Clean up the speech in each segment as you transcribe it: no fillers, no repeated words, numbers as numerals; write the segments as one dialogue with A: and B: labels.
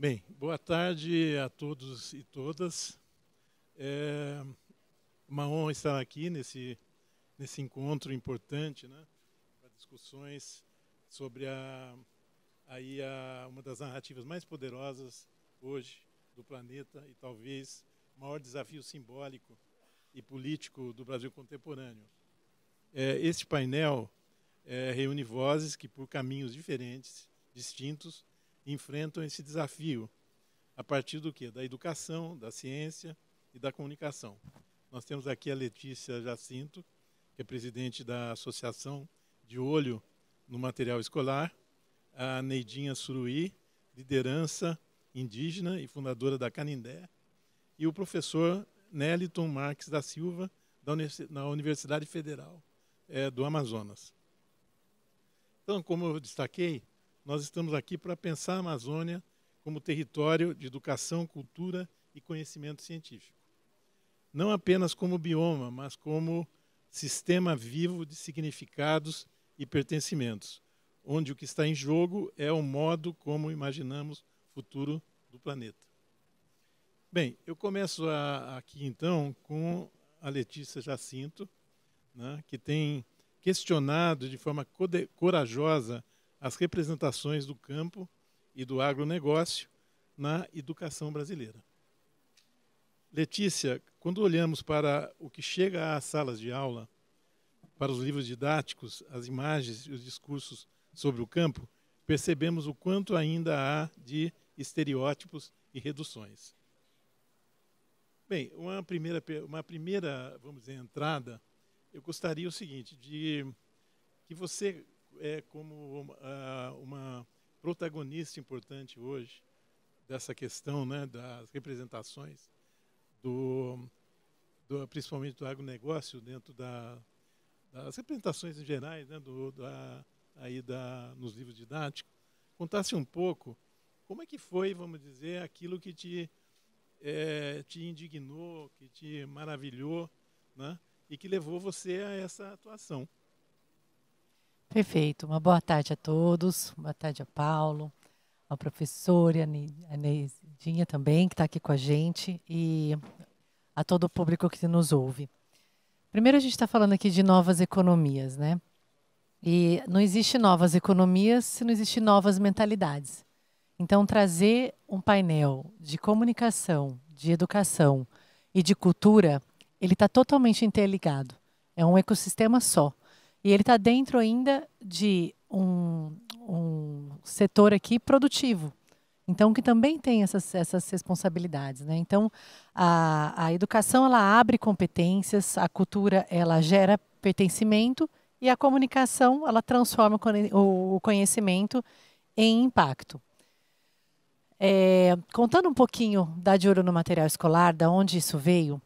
A: Bem, boa tarde a todos e todas. É uma honra estar aqui nesse encontro importante, né, para discussões sobre uma das narrativas mais poderosas hoje do planeta e talvez o maior desafio simbólico e político do Brasil contemporâneo. Este painel reúne vozes que, por caminhos diferentes, distintos, enfrentam esse desafio a partir do quê? Da educação, da ciência e da comunicação. Nós temos aqui a Letícia Jacinto, que é presidente da Associação de Olho no Material Escolar, a Neidinha Suruí, liderança indígena e fundadora da Canindé, e o professor Néliton Marques da Silva, da Universidade Federal do Amazonas. Então, como eu destaquei, nós estamos aqui para pensar a Amazônia como território de educação, cultura e conhecimento científico. Não apenas como bioma, mas como sistema vivo de significados e pertencimentos, onde o que está em jogo é o modo como imaginamos o futuro do planeta. Bem, eu começo aqui então com a Letícia Jacinto, né, que tem questionado de forma corajosa as representações do campo e do agronegócio na educação brasileira. Letícia, quando olhamos para o que chega às salas de aula, para os livros didáticos, as imagens e os discursos sobre o campo, percebemos o quanto ainda há de estereótipos e reduções. Bem, uma primeira, vamos dizer, entrada, eu gostaria o seguinte, de que você, como uma protagonista importante hoje dessa questão, né, das representações, principalmente do agronegócio, dentro das representações em gerais, né, nos livros didáticos, contasse um pouco como é que foi, vamos dizer, aquilo que te indignou, que te maravilhou, né, e que levou você a essa atuação.
B: Perfeito. Uma boa tarde a todos. Boa tarde a Paulo, ao professor, a Neidinha também, que está aqui com a gente, e a todo o público que nos ouve. Primeiro, a gente está falando aqui de novas economias, né? E não existe novas economias se não existem novas mentalidades. Então, trazer um painel de comunicação, de educação e de cultura, ele está totalmente interligado. É um ecossistema só. E ele está dentro ainda de um setor aqui produtivo. Então, que também tem essas responsabilidades, né? Então, a educação, ela abre competências, a cultura, ela gera pertencimento e a comunicação, ela transforma o conhecimento em impacto. Contando um pouquinho da De Olho no Material Escolar, da onde isso veio,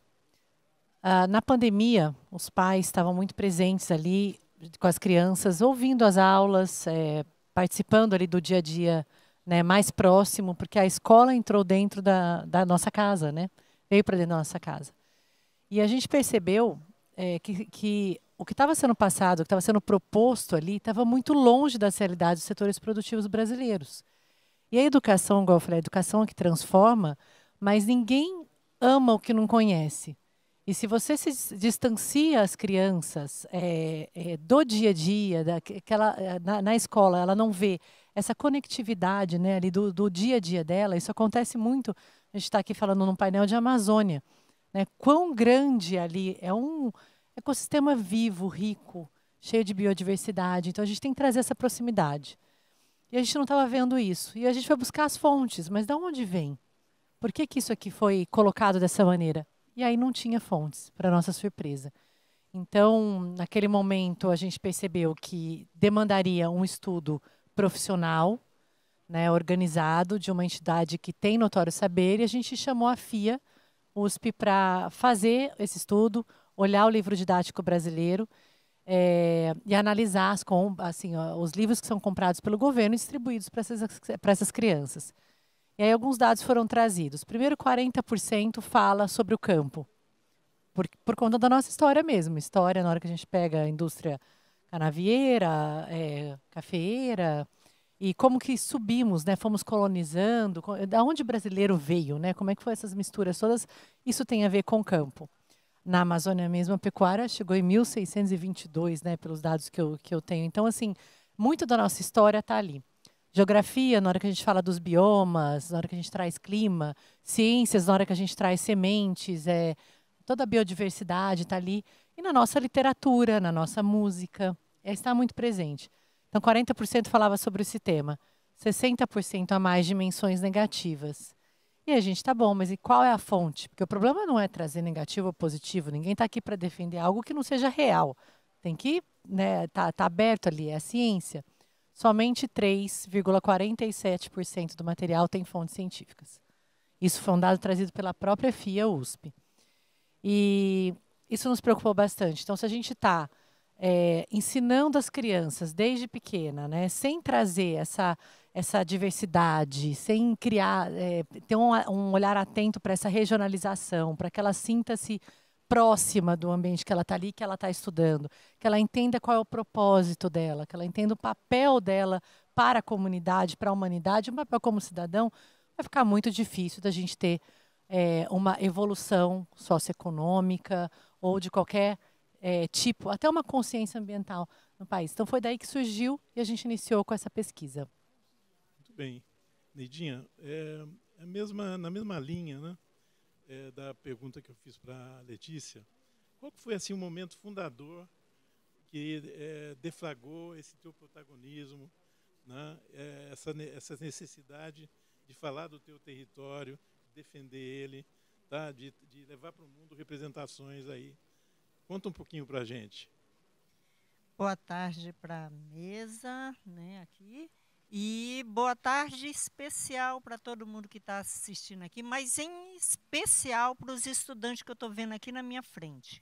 B: na pandemia, os pais estavam muito presentes ali com as crianças, ouvindo as aulas, participando ali do dia a dia, né, mais próximo, porque a escola entrou dentro da nossa casa, né? Veio para dentro da nossa casa. E a gente percebeu que o que estava sendo passado, o que estava sendo proposto ali, estava muito longe das realidades dos setores produtivos brasileiros. E a educação, igual eu falei, a educação é que transforma, mas ninguém ama o que não conhece. E se você se distancia as crianças do dia a dia, na escola, ela não vê essa conectividade, né, ali do dia a dia dela, isso acontece muito. A gente está aqui falando num painel de Amazônia, né? Quão grande ali é um ecossistema vivo, rico, cheio de biodiversidade. Então a gente tem que trazer essa proximidade. E a gente não estava vendo isso. E a gente foi buscar as fontes, mas de onde vem? Por que isso aqui foi colocado dessa maneira? E aí não tinha fontes, para nossa surpresa. Então, naquele momento, a gente percebeu que demandaria um estudo profissional, né, organizado, de uma entidade que tem notório saber, e a gente chamou a FIA, USP, para fazer esse estudo, olhar o livro didático brasileiro e analisar os livros que são comprados pelo governo e distribuídos para essas crianças. E aí alguns dados foram trazidos. Primeiro, 40% fala sobre o campo, por conta da nossa história mesmo. História, na hora que a gente pega a indústria canavieira, cafeeira, E como que subimos, né? Fomos colonizando, da onde o brasileiro veio, né? Como é que foi essas misturas todas? Isso tem a ver com o campo. Na Amazônia mesmo, a pecuária chegou em 1622, né? Pelos dados que eu tenho. Então, assim, muito da nossa história está ali. Geografia, na hora que a gente fala dos biomas, na hora que a gente traz clima, ciências, na hora que a gente traz sementes, toda a biodiversidade está ali. E na nossa literatura, na nossa música, está muito presente. Então, 40% falava sobre esse tema, 60% a mais de menções negativas. E a gente tá bom, mas e qual é a fonte? Porque o problema não é trazer negativo ou positivo. Ninguém está aqui para defender algo que não seja real. Tem que, né, tá aberto ali, é a ciência. Somente 3,47% do material tem fontes científicas. Isso foi um dado trazido pela própria FIA USP. E isso nos preocupou bastante. Então, se a gente está ensinando as crianças desde pequena, né, sem trazer essa diversidade, sem criar, ter um olhar atento para essa regionalização, para que ela sinta-se próxima do ambiente que ela está ali, que ela está estudando, que ela entenda qual é o propósito dela, que ela entenda o papel dela para a comunidade, para a humanidade, um papel como cidadão, vai ficar muito difícil da gente ter uma evolução socioeconômica ou de qualquer tipo, até uma consciência ambiental no país. Então foi daí que surgiu e a gente iniciou com essa pesquisa.
A: Muito bem. Neidinha, na mesma linha, né, da pergunta que eu fiz para a Letícia, qual que foi assim, o momento fundador que deflagrou esse teu protagonismo, né, essa necessidade de falar do teu território, defender ele, tá, de levar para o mundo representações aí. Conta um pouquinho para a gente.
C: Boa tarde para a mesa, né, aqui. E boa tarde especial para todo mundo que está assistindo aqui, mas em especial para os estudantes que eu estou vendo aqui na minha frente,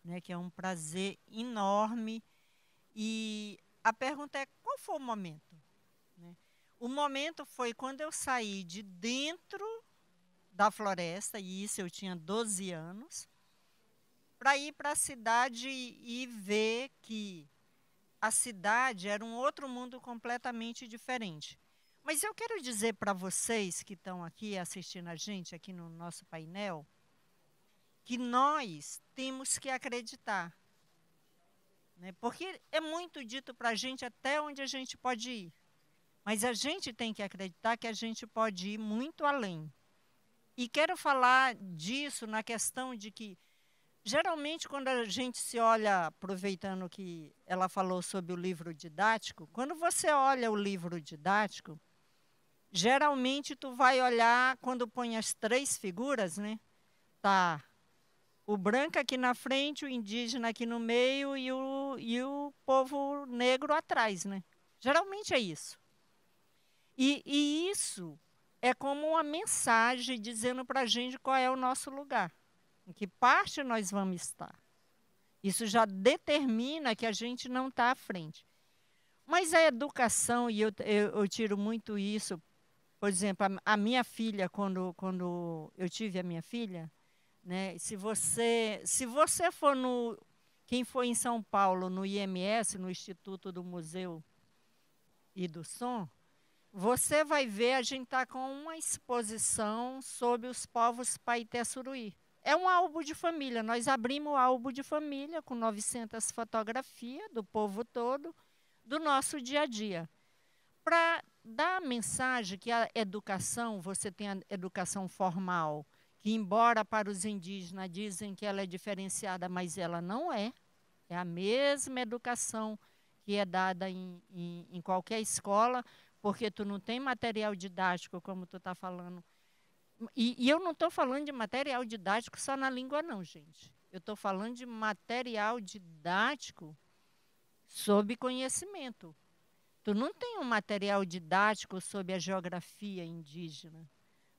C: né, que é um prazer enorme. E a pergunta é, qual foi o momento? Né? O momento foi quando eu saí de dentro da floresta, e isso eu tinha 12 anos, para ir para a cidade e ver que a cidade era um outro mundo completamente diferente. Mas eu quero dizer para vocês que estão aqui assistindo a gente, aqui no nosso painel, que nós temos que acreditar. Né? Porque é muito dito para a gente até onde a gente pode ir. Mas a gente tem que acreditar que a gente pode ir muito além. E quero falar disso na questão de que, geralmente, quando a gente se olha, aproveitando que ela falou sobre o livro didático, quando você olha o livro didático, geralmente tu vai olhar, quando põe as três figuras, né? Tá o branco aqui na frente, o indígena aqui no meio e o povo negro atrás, né? Geralmente é isso. E isso é como uma mensagem dizendo para a gente qual é o nosso lugar. Em que parte nós vamos estar. Isso já determina que a gente não está à frente. Mas a educação, e eu tiro muito isso, por exemplo, a minha filha, quando eu tive a minha filha, né, se você for quem foi em São Paulo, no IMS, no Instituto do Museu e do Som, você vai ver, a gente está com uma exposição sobre os povos Paité-Suruí. É um álbum de família. Nós abrimos o álbum de família com 900 fotografias do povo todo, do nosso dia a dia. Para dar a mensagem que a educação, você tem a educação formal, que embora para os indígenas dizem que ela é diferenciada, mas ela não é. É a mesma educação que é dada em qualquer escola, porque tu não tem material didático, como tu está falando. E eu não estou falando de material didático só na língua, não, gente. Eu estou falando de material didático sob conhecimento. Tu não tem um material didático sobre a geografia indígena.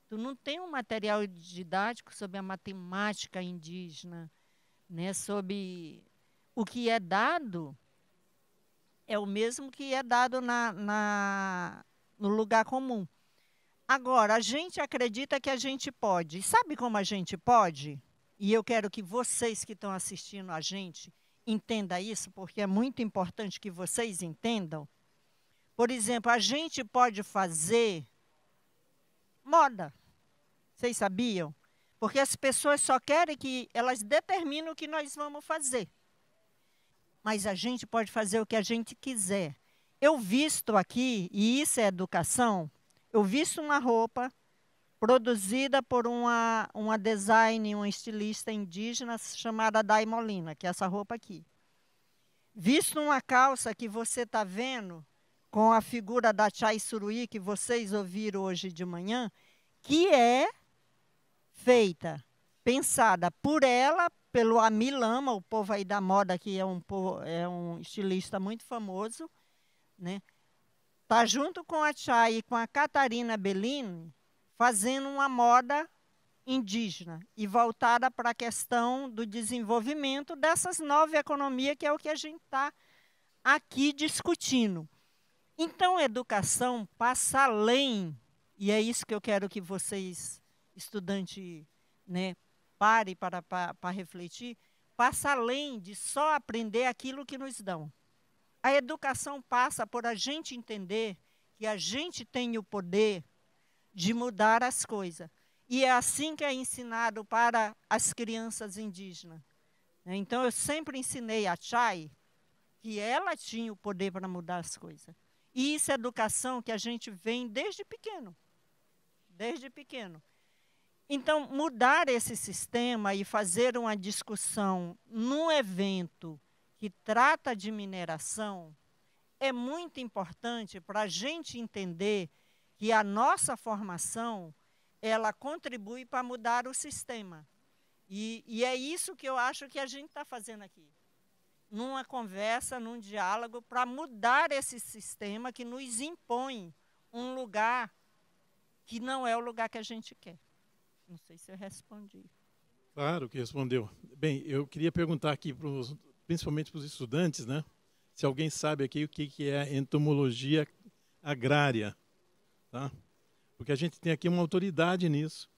C: Tu não tem um material didático sobre a matemática indígena, né? Sobre o que é dado, é o mesmo que é dado no lugar comum. Agora, a gente acredita que a gente pode. Sabe como a gente pode? E eu quero que vocês que estão assistindo a gente entendam isso, porque é muito importante que vocês entendam. Por exemplo, a gente pode fazer moda. Vocês sabiam? Porque as pessoas só querem que elas determinem o que nós vamos fazer. Mas a gente pode fazer o que a gente quiser. Eu visto aqui, e isso é educação, eu visto uma roupa produzida por uma design, uma estilista indígena chamada Day Molina, que é essa roupa aqui. Visto uma calça que você está vendo, com a figura da Chai Suruí, que vocês ouviram hoje de manhã, que é feita, pensada por ela, pelo Ami Lama, o povo aí da moda, que é um estilista muito famoso, né? Tá junto com a Chai e com a Catarina Bellini, fazendo uma moda indígena e voltada para a questão do desenvolvimento dessas novas economias, que é o que a gente está aqui discutindo. Então, a educação passa além, e é isso que eu quero que vocês, estudantes, né, parem para refletir, passa além de só aprender aquilo que nos dão. A educação passa por a gente entender que a gente tem o poder de mudar as coisas. E é assim que é ensinado para as crianças indígenas. Então, eu sempre ensinei a Chai que ela tinha o poder para mudar as coisas. E isso é educação que a gente vem desde pequeno. Desde pequeno. Então, mudar esse sistema e fazer uma discussão num evento que trata de mineração é muito importante para a gente entender que a nossa formação ela contribui para mudar o sistema. E é isso que eu acho que a gente está fazendo aqui. Numa conversa, num diálogo, para mudar esse sistema que nos impõe um lugar que não é o lugar que a gente quer. Não sei se eu respondi.
A: Claro que respondeu. Bem, eu queria perguntar aqui, principalmente para os estudantes, né? Se alguém sabe aqui o que é entomologia agrária. Tá? Porque a gente tem aqui uma autoridade nisso,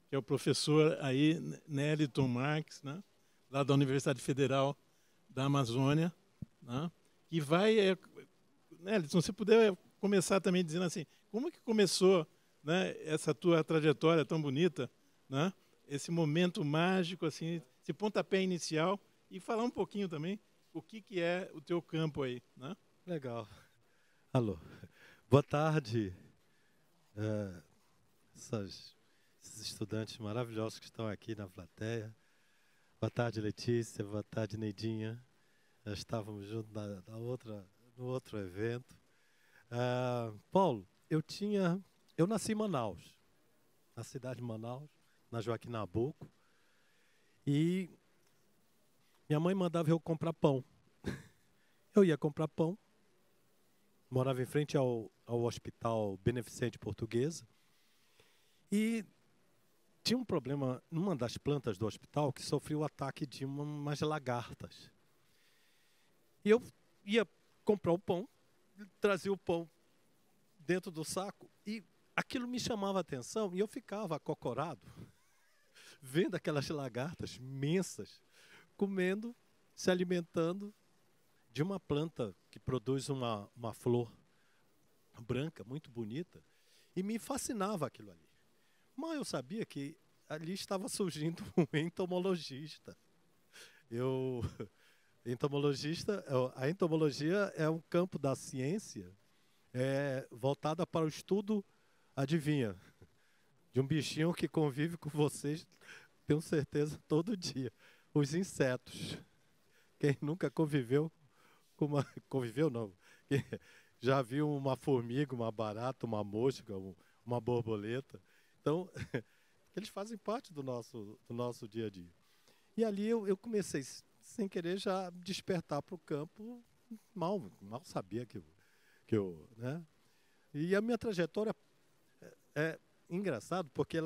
A: que é o professor aí, Neliton Marques, né? Lá da Universidade Federal da Amazônia, né? Que vai... Neliton, se você puder começar também dizendo assim, como que começou, né, essa tua trajetória tão bonita, né? Esse momento mágico, assim, esse pontapé inicial, e falar um pouquinho também o que é o teu campo aí, né?
D: Legal. Alô. Boa tarde. Esses estudantes maravilhosos que estão aqui na plateia. Boa tarde, Letícia. Boa tarde, Neidinha. Já estávamos juntos no outro evento. Paulo, eu nasci em Manaus, na cidade de Manaus, na Joaquim Nabuco, e minha mãe mandava eu comprar pão. Eu ia comprar pão, morava em frente ao Hospital Beneficente Portuguesa, e tinha um problema numa das plantas do hospital que sofreu o ataque de umas lagartas. E eu ia comprar o pão, trazia o pão dentro do saco, e aquilo me chamava a atenção, e eu ficava acocorado, vendo aquelas lagartas imensas, comendo, se alimentando de uma planta que produz uma flor branca, muito bonita, e me fascinava aquilo ali. Mas eu sabia que ali estava surgindo um entomologista. A entomologia é um campo da ciência voltada para o estudo, adivinha, de um bichinho que convive com vocês, tenho certeza, todo dia. Os insetos. Quem nunca conviveu com conviveu não. Quem já viu uma formiga, uma barata, uma mosca, uma borboleta. Então, eles fazem parte do nosso dia a dia. E ali eu comecei, sem querer, já despertar para o campo. Mal sabia que eu, né? E a minha trajetória é engraçado, porque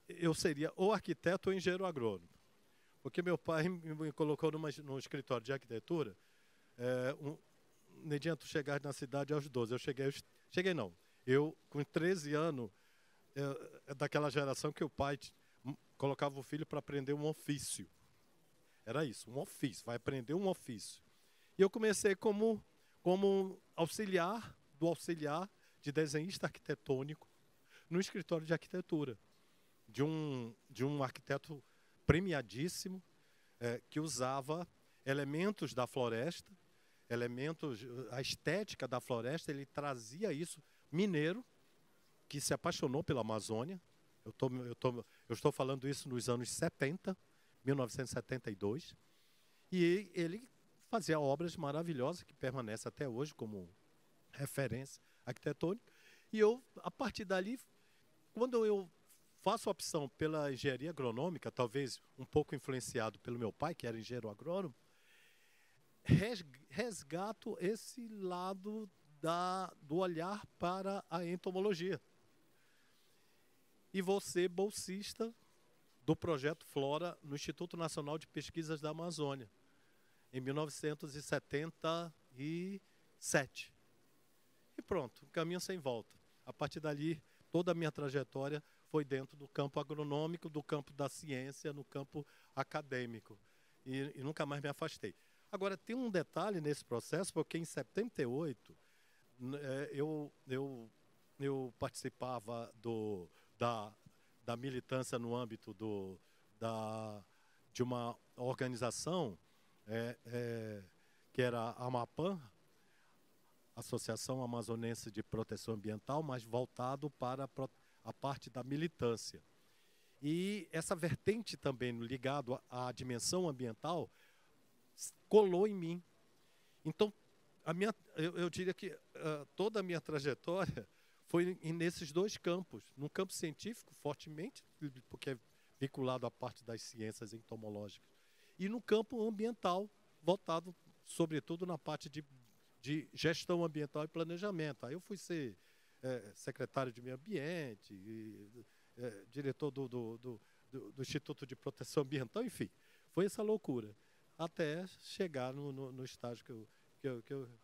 D: eu seria ou arquiteto ou engenheiro agrônomo. Porque meu pai me colocou num escritório de arquitetura. Nedinha, tu chegaste na cidade aos 12. Eu, com 13 anos, daquela geração que o pai colocava o filho para aprender um ofício. Era isso, um ofício, vai aprender um ofício. E eu comecei como auxiliar do auxiliar de desenhista arquitetônico no escritório de arquitetura, de um arquiteto premiadíssimo, que usava elementos da floresta, a estética da floresta. Ele trazia isso, mineiro, que se apaixonou pela Amazônia. Eu estou falando isso nos anos 70, 1972, e ele fazia obras maravilhosas que permanecem até hoje como referência arquitetônica. E eu, a partir dali, quando eu faço a opção pela engenharia agronômica, talvez um pouco influenciado pelo meu pai, que era engenheiro agrônomo, resgato esse lado do olhar para a entomologia. E vou ser bolsista do Projeto Flora no Instituto Nacional de Pesquisas da Amazônia, em 1977. E pronto, caminho sem volta. A partir dali, toda a minha trajetória foi dentro do campo agronômico, do campo da ciência, no campo acadêmico. E nunca mais me afastei. Agora, tem um detalhe nesse processo, porque em 78, eu participava da militância no âmbito de uma organização que era a AMAPAM, Associação Amazonense de Proteção Ambiental, mas voltado para a parte da militância. E essa vertente também, ligado à dimensão ambiental, colou em mim. Então, eu diria que toda a minha trajetória foi nesses dois campos. No campo científico, fortemente, porque é vinculado à parte das ciências entomológicas, e no campo ambiental, voltado, sobretudo, na parte de gestão ambiental e planejamento. Aí eu fui ser secretário de meio ambiente, diretor do Instituto de Proteção Ambiental, enfim, foi essa loucura, até chegar no estágio que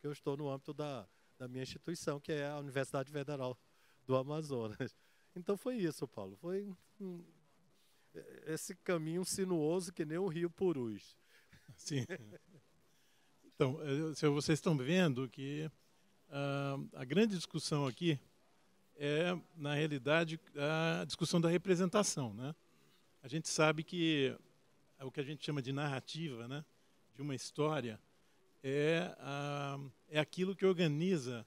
D: eu estou no âmbito da minha instituição, que é a Universidade Federal do Amazonas. Então foi isso, Paulo, foi esse caminho sinuoso que nem o Rio Purus.
A: Sim. Então, vocês estão vendo que a grande discussão aqui é, na realidade, a discussão da representação, né? A gente sabe que o que a gente chama de narrativa, né, de uma história, é aquilo que organiza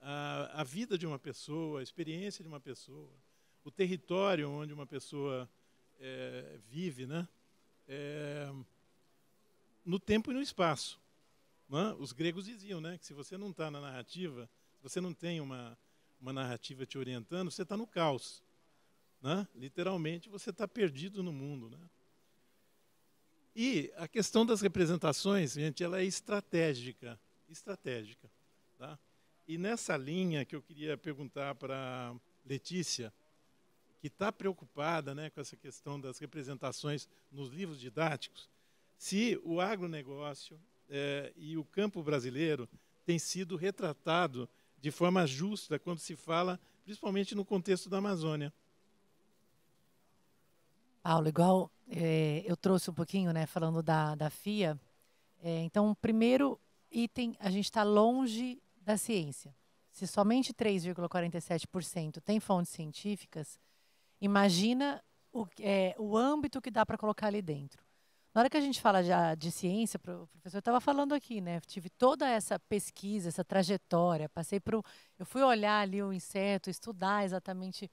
A: a vida de uma pessoa, a experiência de uma pessoa, o território onde uma pessoa vive, né, no tempo e no espaço. Né? Os gregos diziam, né, que se você não está na narrativa, se você não tem uma narrativa te orientando, você está no caos. Né? Literalmente, você está perdido no mundo. Né? E a questão das representações, gente, ela é estratégica. Tá? E nessa linha que eu queria perguntar para Letícia, que está preocupada, né, com essa questão das representações nos livros didáticos, se o agronegócio e o campo brasileiro tem sido retratado de forma justa quando se fala, principalmente no contexto da Amazônia.
B: Paulo, igual eu trouxe um pouquinho, né, falando da FIA. Então, o primeiro item, a gente está longe da ciência. Se somente 3,47% tem fontes científicas, imagina o âmbito que dá para colocar ali dentro. Na hora que a gente fala de ciência, o professor estava falando aqui, né? Tive toda essa pesquisa, essa trajetória, eu fui olhar ali o inseto, estudar exatamente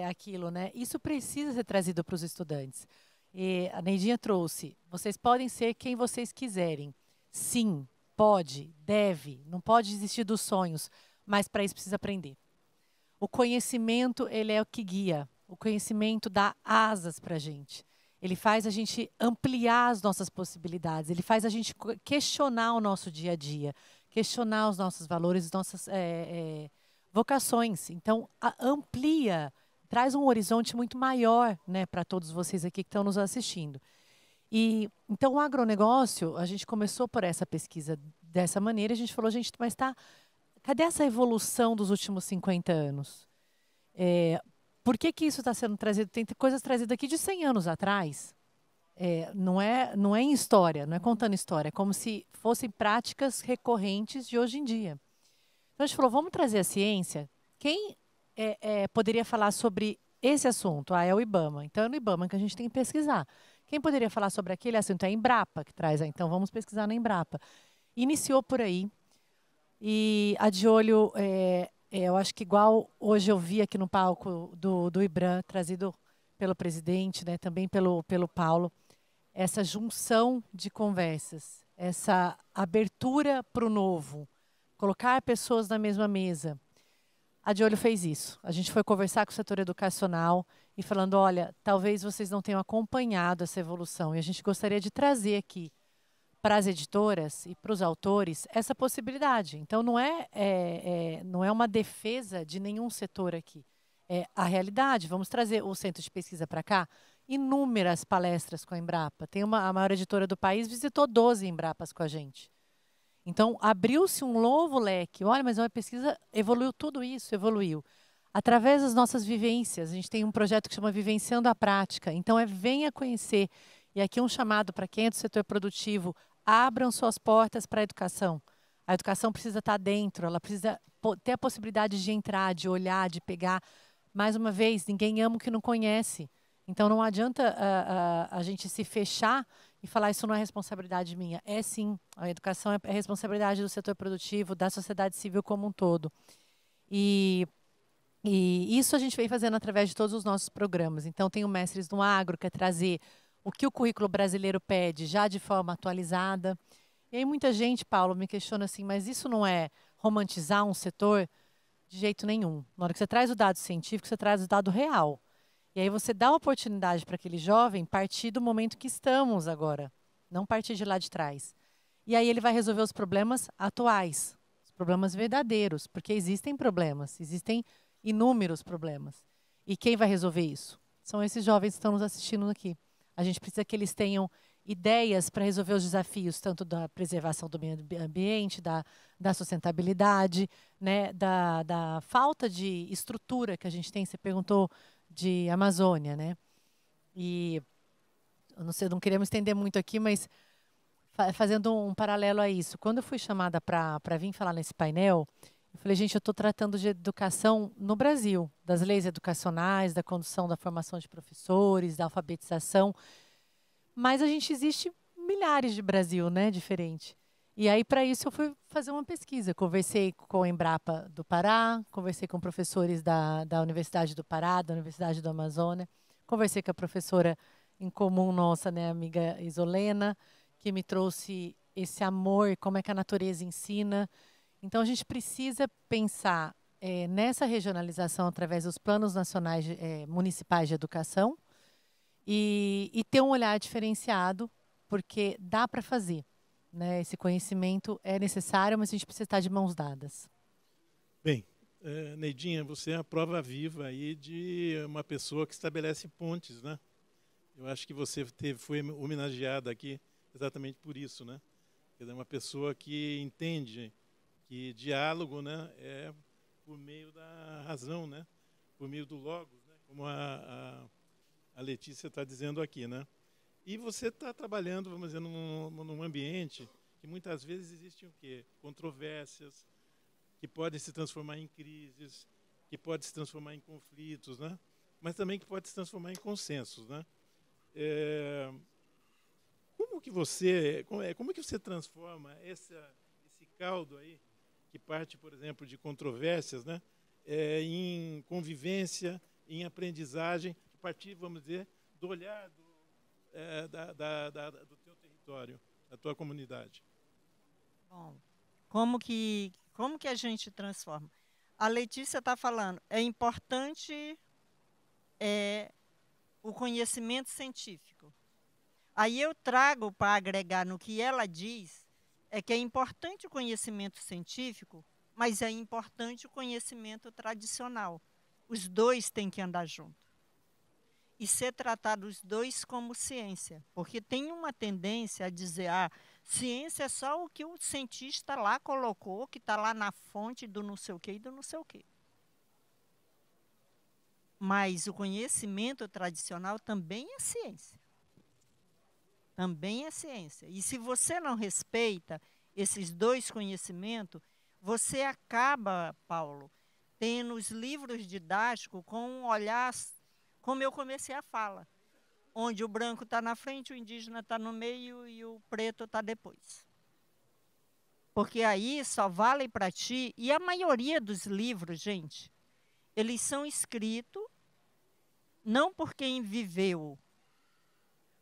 B: aquilo, né? Isso precisa ser trazido para os estudantes. E a Neidinha trouxe, vocês podem ser quem vocês quiserem. Sim, pode, deve, não pode desistir dos sonhos, mas para isso precisa aprender. O conhecimento, ele é o que guia. O conhecimento dá asas para a gente. Ele faz a gente ampliar as nossas possibilidades, ele faz a gente questionar o nosso dia a dia, questionar os nossos valores, as nossas vocações. Então, amplia, traz um horizonte muito maior, né, para todos vocês aqui que estão nos assistindo. E então, o agronegócio, a gente começou por essa pesquisa dessa maneira, a gente falou, gente, mas cadê essa evolução dos últimos 50 anos? Por que isso está sendo trazido? Tem coisas trazidas aqui de 100 anos atrás. Não é em história, não é contando história. É como se fossem práticas recorrentes de hoje em dia. Então a gente falou, vamos trazer a ciência. Quem poderia falar sobre esse assunto? É o IBAMA. Então é no IBAMA que a gente tem que pesquisar. Quem poderia falar sobre aquele assunto? É a Embrapa que traz. Então vamos pesquisar na Embrapa. Iniciou por aí. E a De Olho, eu acho que igual hoje eu vi aqui no palco do IBRAM, trazido pelo presidente, né, também pelo Paulo, essa junção de conversas, essa abertura para o novo, colocar pessoas na mesma mesa. A De Olho fez isso. A gente foi conversar com o setor educacional e falando, olha, talvez vocês não tenham acompanhado essa evolução e a gente gostaria de trazer aqui para as editoras e para os autores essa possibilidade. Então, não é uma defesa de nenhum setor aqui. É a realidade. Vamos trazer o centro de pesquisa para cá. Inúmeras palestras com a Embrapa. A maior editora do país visitou 12 Embrapas com a gente. Então, abriu-se um novo leque. Olha, mas a pesquisa evoluiu tudo isso, evoluiu. Através das nossas vivências, a gente tem um projeto que chama Vivenciando a Prática. Então, venha conhecer. E aqui um chamado para quem é do setor produtivo, abram suas portas para a educação. A educação precisa estar dentro, ela precisa ter a possibilidade de entrar, de olhar, de pegar. Mais uma vez, ninguém ama o que não conhece. Então, não adianta a gente se fechar e falar isso não é responsabilidade minha. É sim, a educação é responsabilidade do setor produtivo, da sociedade civil como um todo. E isso a gente vem fazendo através de todos os nossos programas. Então, tem o Mestres no Agro, que é trazer o que o currículo brasileiro pede, já de forma atualizada. E aí muita gente, Paulo, me questiona assim, mas isso não é romantizar um setor? De jeito nenhum. Na hora que você traz o dado científico, você traz o dado real. E aí você dá a oportunidade para aquele jovem partir do momento que estamos agora, não partir de lá de trás. E aí ele vai resolver os problemas atuais, os problemas verdadeiros, porque existem problemas, existem inúmeros problemas. E quem vai resolver isso? São esses jovens que estão nos assistindo aqui. A gente precisa que eles tenham ideias para resolver os desafios, tanto da preservação do meio ambiente, da sustentabilidade, né, da falta de estrutura que a gente tem. Você perguntou de Amazônia, né? E eu não sei, não queria me estender muito aqui, mas fazendo um paralelo a isso, quando eu fui chamada para vir falar nesse painel, eu falei, gente, eu estou tratando de educação no Brasil, das leis educacionais, da condução da formação de professores, da alfabetização, mas a gente existe milhares de Brasil, né, diferente. E aí, para isso, eu fui fazer uma pesquisa. Conversei com a Embrapa do Pará, conversei com professores da Universidade do Pará, da Universidade do Amazônia, conversei com a professora em comum nossa, né, amiga Isolena, que me trouxe esse amor, como é que a natureza ensina. Então, a gente precisa pensar nessa regionalização através dos planos nacionais municipais de educação e ter um olhar diferenciado, porque dá para fazer. Né? Esse conhecimento é necessário, mas a gente precisa estar de mãos dadas.
A: Bem, Neidinha, você é a prova viva aí de uma pessoa que estabelece pontes, né? Eu acho que você foi homenageada aqui exatamente por isso, né? É uma pessoa que entende que diálogo, né, é por meio da razão, né? Por meio do logos, né? Como a Letícia está dizendo aqui, né? E você está trabalhando, vamos dizer, num ambiente que muitas vezes existem o quê? Controvérsias, que podem se transformar em crises, que podem se transformar em conflitos, né? Mas também que podem se transformar em consensos, né? Como que você transforma esse caldo aí, que parte, por exemplo, de controvérsias, né? Em convivência, em aprendizagem, a partir, vamos dizer, do olhar do teu território, da tua comunidade?
C: Bom, como que a gente transforma? A Letícia está falando, é importante o conhecimento científico. Aí eu trago para agregar no que ela diz, que é importante o conhecimento científico, mas é importante o conhecimento tradicional. Os dois têm que andar juntos. E ser tratado os dois como ciência. Porque tem uma tendência a dizer, ciência é só o que o cientista lá colocou, que está lá na fonte do não sei o quê e do não sei o quê. Mas o conhecimento tradicional também é ciência. Também é ciência. E se você não respeita esses dois conhecimentos, você acaba, Paulo, tendo os livros didáticos com um olhar, como eu comecei a fala, onde o branco está na frente, o indígena está no meio e o preto está depois. Porque aí só vale para ti, e a maioria dos livros, gente, eles são escritos não por quem viveu,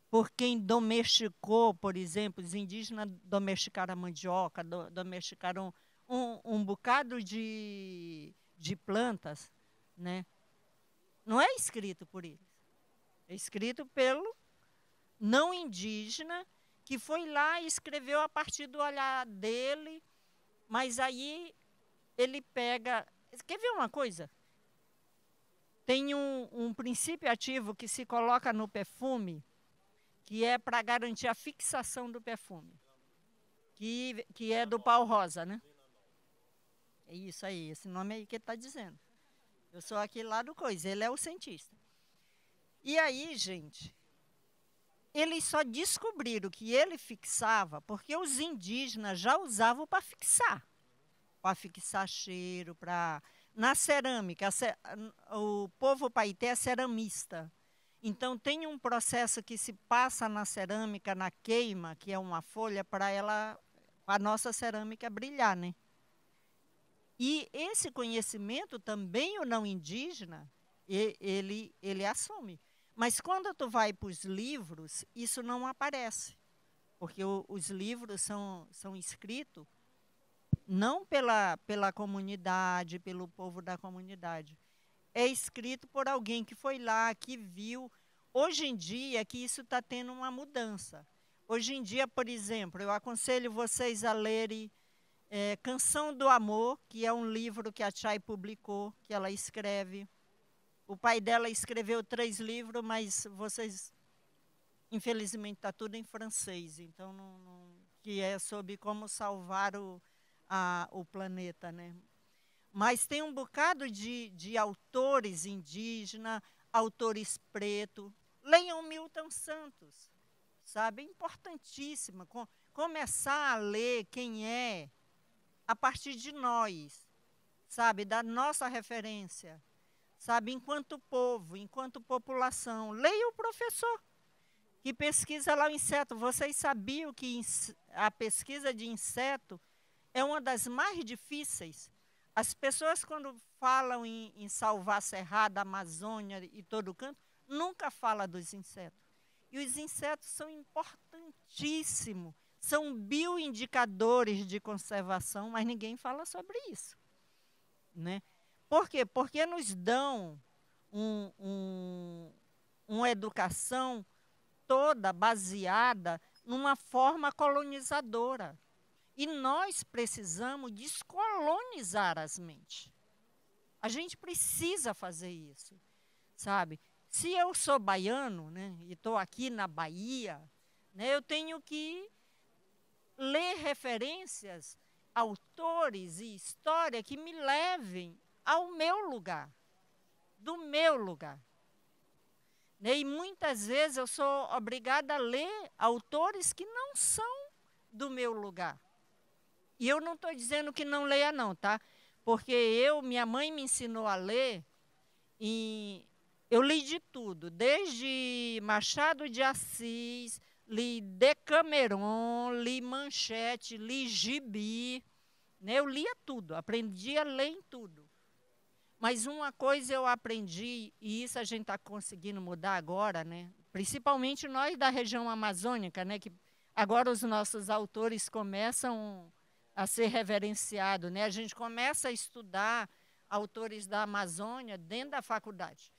C: por quem domesticou, por exemplo, os indígenas domesticaram a mandioca, domesticaram um bocado de plantas, né? Não é escrito por eles. É escrito pelo não indígena, que foi lá e escreveu a partir do olhar dele, mas aí ele pega... Quer ver uma coisa? Tem um princípio ativo que se coloca no perfume, que é para garantir a fixação do perfume, que é do pau rosa, né? É isso aí, esse nome aí que ele está dizendo. Eu sou aqui lá do coisa, ele é o cientista. E aí, gente, eles só descobriram que ele fixava porque os indígenas já usavam para fixar cheiro, na cerâmica. O povo paité é ceramista. Então, tem um processo que se passa na cerâmica, na queima, que é uma folha, para a nossa cerâmica brilhar, né? E esse conhecimento também o não indígena, ele assume. Mas quando tu vai para os livros, isso não aparece. Porque os livros são escritos não pela comunidade, pelo povo da comunidade. É escrito por alguém que foi lá, que viu. Hoje em dia, que isso está tendo uma mudança. Hoje em dia, por exemplo, eu aconselho vocês a lerem Canção do Amor, que é um livro que a Chay publicou, que ela escreve. O pai dela escreveu 3 livros, mas vocês, infelizmente, está tudo em francês, então que é sobre como salvar o planeta, né? Mas tem um bocado de autores indígenas, autores pretos. Leiam Milton Santos, sabe? É importantíssimo começar a ler quem é a partir de nós, sabe? Da nossa referência, sabe? Enquanto povo, enquanto população. Leia o professor que pesquisa lá o inseto. Vocês sabiam que a pesquisa de inseto é uma das mais difíceis? As pessoas, quando falam em salvar a Cerrado, a Amazônia e todo canto, nunca falam dos insetos. E os insetos são importantíssimos, são bioindicadores de conservação, mas ninguém fala sobre isso, né? Por quê? Porque nos dão uma educação toda baseada numa forma colonizadora. E nós precisamos descolonizar as mentes. A gente precisa fazer isso, sabe? Se eu sou baiano, né, e estou aqui na Bahia, né, eu tenho que ler referências, autores e história que me levem ao meu lugar, do meu lugar. E muitas vezes eu sou obrigada a ler autores que não são do meu lugar. E eu não estou dizendo que não leia não, tá? Porque minha mãe me ensinou a ler e eu li de tudo, desde Machado de Assis, li Decameron, li Manchete, li Gibi, né? Eu lia tudo, aprendi a ler em tudo. Mas uma coisa eu aprendi, e isso a gente está conseguindo mudar agora, né? Principalmente nós da região amazônica, né? Que agora os nossos autores começam a ser reverenciados, né? A gente começa a estudar autores da Amazônia dentro da faculdade.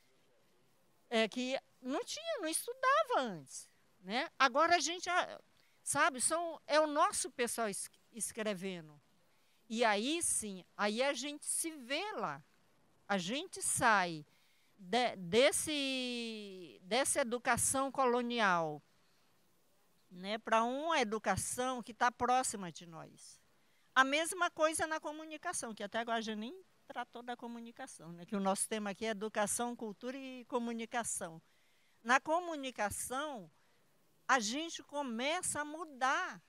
C: Que não estudava antes, né? Agora a gente, sabe, é o nosso pessoal escrevendo. E aí sim, aí a gente se vê lá. A gente sai dessa educação colonial, né, para uma educação que está próxima de nós. A mesma coisa na comunicação, que até agora a gente nem tratou da comunicação, né, que o nosso tema aqui é educação, cultura e comunicação. Na comunicação, a gente começa a mudar,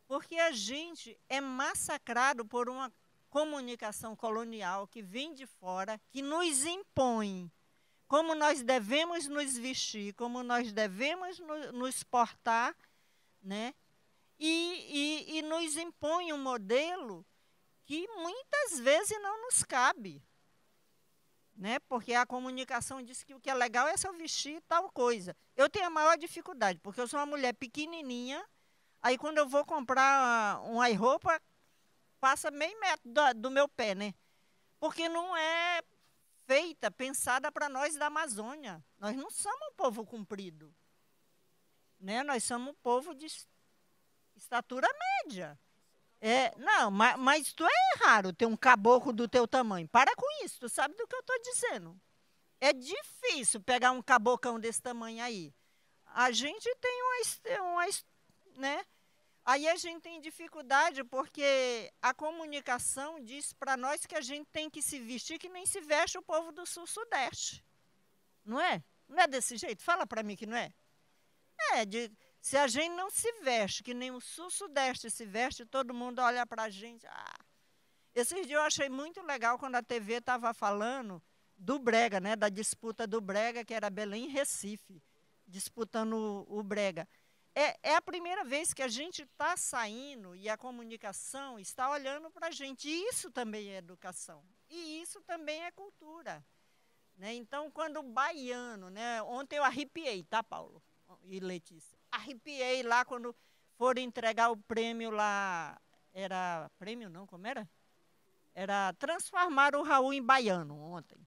C: porque a gente é massacrado por uma comunicação colonial que vem de fora, que nos impõe como nós devemos nos vestir, como nós devemos nos portar, né? E nos impõe um modelo que muitas vezes não nos cabe, né? Porque a comunicação diz que o que é legal é se eu vestir tal coisa. Eu tenho a maior dificuldade, porque eu sou uma mulher pequenininha, aí quando eu vou comprar uma roupa, passa meio metro do meu pé, né? Porque não é feita, pensada para nós da Amazônia. Nós não somos um povo comprido, né? Nós somos um povo de estatura média. Não, mas tu é raro ter um caboclo do teu tamanho. Para com isso, tu sabe do que eu estou dizendo. É difícil pegar um cabocão desse tamanho aí. A gente tem né? Aí a gente tem dificuldade porque a comunicação diz para nós que a gente tem que se vestir que nem se veste o povo do sul-sudeste. Não é? Não é desse jeito? Fala para mim que não é. Se a gente não se veste, que nem o sul-sudeste se veste, todo mundo olha para a gente. Esses dias eu achei muito legal quando a TV estava falando do brega, né, da disputa do brega, que era Belém e Recife, disputando o brega. É a primeira vez que a gente está saindo e a comunicação está olhando para a gente. E isso também é educação. E isso também é cultura. Né? Então, quando o baiano, né, ontem eu arrepiei, tá, Paulo e Letícia? Arrepiei lá quando foram entregar o prêmio lá. Era prêmio não, como era? Era transformar o Raul em baiano ontem.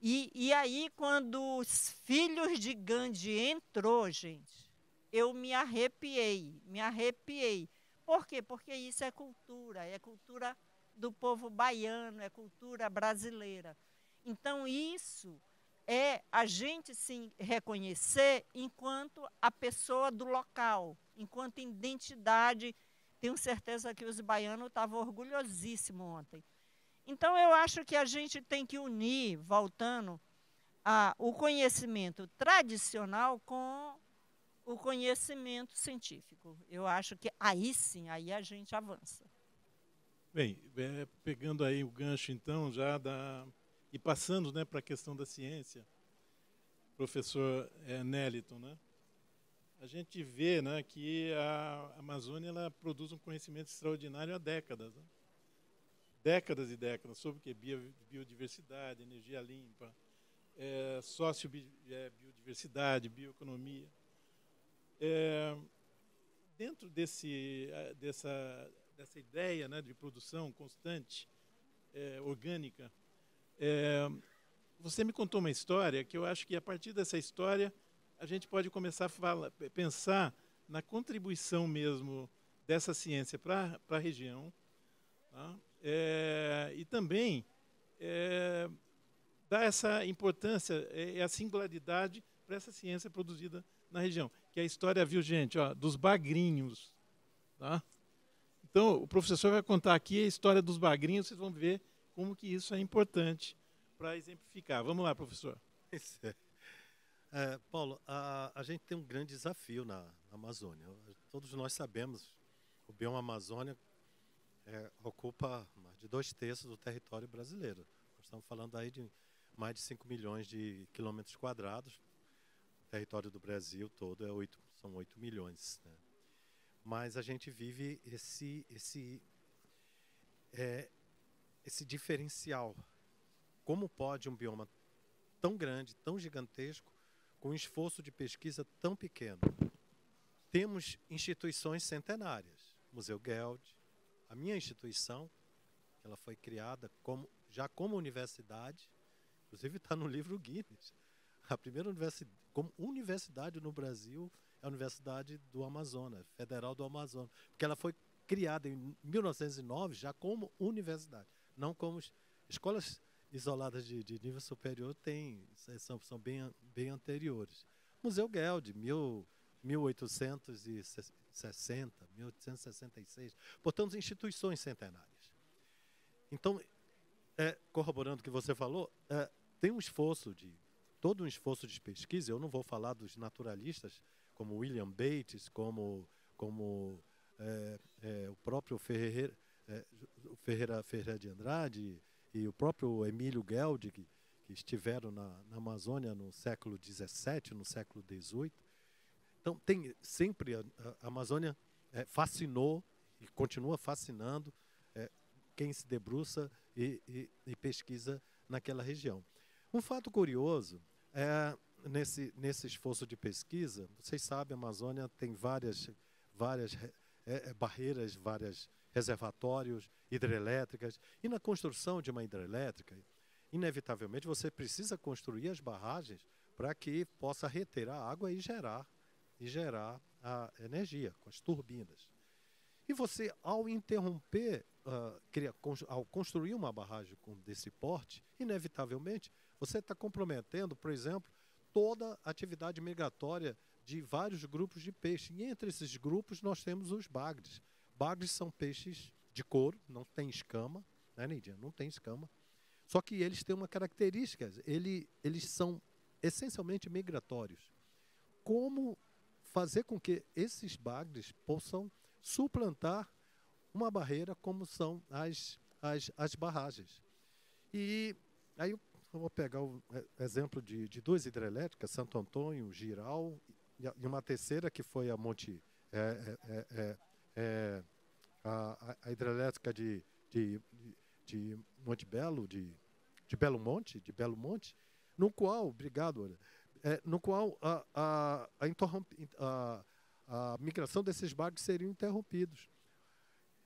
C: E aí, quando os filhos de Gandhi entrou, gente, eu me arrepiei. Por quê? Porque isso é cultura do povo baiano, é cultura brasileira. Então, isso é a gente se reconhecer enquanto a pessoa do local, enquanto identidade. Tenho certeza que os baianos estavam orgulhosíssimos ontem. Então, eu acho que a gente tem que unir, voltando, o conhecimento tradicional com o conhecimento científico. Eu acho que aí sim, aí a gente avança.
A: Bem, pegando aí o gancho, então, e passando, né, para a questão da ciência, professor Neliton, né? A gente vê, né, que a Amazônia ela produz um conhecimento extraordinário há décadas. Né? Décadas e décadas sobre o que? Biodiversidade, energia limpa, biodiversidade, bioeconomia. Dentro dessa ideia, né, de produção constante, orgânica, você me contou uma história que eu acho que a partir dessa história a gente pode começar a pensar na contribuição mesmo dessa ciência para a região, tá? E também dar essa importância e a singularidade para essa ciência produzida na região, que é a história, viu, gente, dos bagrinhos. Tá? Então, o professor vai contar aqui a história dos bagrinhos, vocês vão ver como que isso é importante para exemplificar. Vamos lá, professor.
D: Paulo, a gente tem um grande desafio na Amazônia. Todos nós sabemos, o bioma Amazônia ocupa mais de 2/3 do território brasileiro. Nós estamos falando aí de mais de 5 milhões de quilômetros quadrados. O território do Brasil todo são 8 milhões. Né? Mas a gente vive esse diferencial. Como pode um bioma tão grande, tão gigantesco, com um esforço de pesquisa tão pequeno? Temos instituições centenárias. Museu Geld, a minha instituição, ela foi criada já como universidade, inclusive está no livro Guinness. A primeira universidade no Brasil é a Universidade do Amazonas, Federal do Amazonas, porque ela foi criada em 1909 já como universidade, não como escolas isoladas de nível superior, são bem anteriores. Museu Geld, 1860, 1866, portanto, instituições centenárias. Então, corroborando o que você falou, tem todo um esforço de pesquisa. Eu não vou falar dos naturalistas, como William Bates, como o próprio o Ferreira de Andrade e o próprio Emílio Gueldi, que estiveram na Amazônia no século XVII, no século XVIII. Então, sempre a Amazônia fascinou e continua fascinando quem se debruça e pesquisa naquela região. Um fato curioso é, nesse esforço de pesquisa, vocês sabem, a Amazônia tem várias barreiras, vários reservatórios, hidrelétricas, e na construção de uma hidrelétrica, inevitavelmente você precisa construir as barragens para que possa reter a água e gerar a energia com as turbinas. E você, ao interromper, ao construir uma barragem desse porte, inevitavelmente você está comprometendo, por exemplo, toda a atividade migratória de vários grupos de peixe. E entre esses grupos nós temos os bagres. Bagres são peixes de couro, não tem escama, né, Neidinha? Não tem escama. Só que eles têm uma característica, eles são essencialmente migratórios. Como fazer com que esses bagres possam suplantar uma barreira como são as barragens? E aí eu vou pegar o exemplo de duas hidrelétricas, Santo Antônio, Giral, e uma terceira que foi a Monte... a hidrelétrica de Monte Belo, de Belo Monte, no qual, obrigado, olha, no qual a migração desses bagres seriam interrompidos.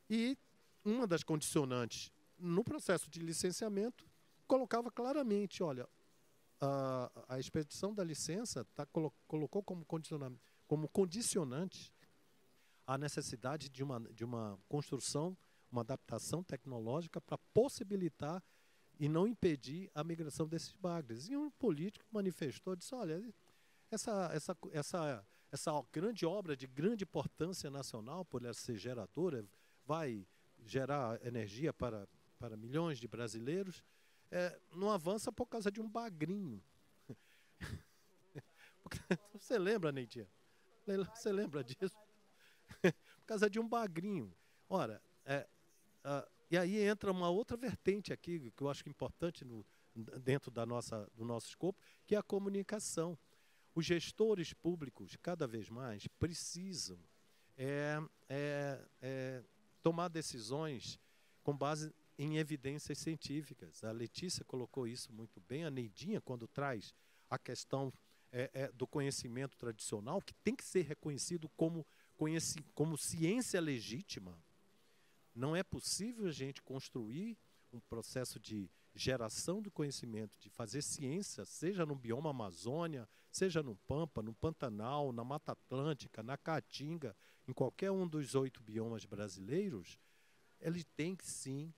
D: E uma das condicionantes no processo de licenciamento colocava claramente, olha, a expedição da licença colocou como condicionante a necessidade de uma construção, uma adaptação tecnológica para possibilitar e não impedir a migração desses bagres. E um político manifestou, disse, olha, essa grande obra de grande importância nacional, por ela ser geradora, vai gerar energia para milhões de brasileiros, não avança por causa de um bagrinho. Você lembra, Neidinha? Você lembra disso? Por causa de um bagrinho. Ora, e aí entra uma outra vertente aqui, que eu acho importante dentro do nosso escopo, que é a comunicação. Os gestores públicos, cada vez mais, precisam tomar decisões com base em evidências científicas. A Letícia colocou isso muito bem, a Neidinha, quando traz a questão do conhecimento tradicional, que tem que ser reconhecido como ciência legítima. Não é possível a gente construir um processo de geração do conhecimento, de fazer ciência, seja no bioma Amazônia, seja no Pampa, no Pantanal, na Mata Atlântica, na Caatinga, em qualquer um dos 8 biomas brasileiros, ele tem que sim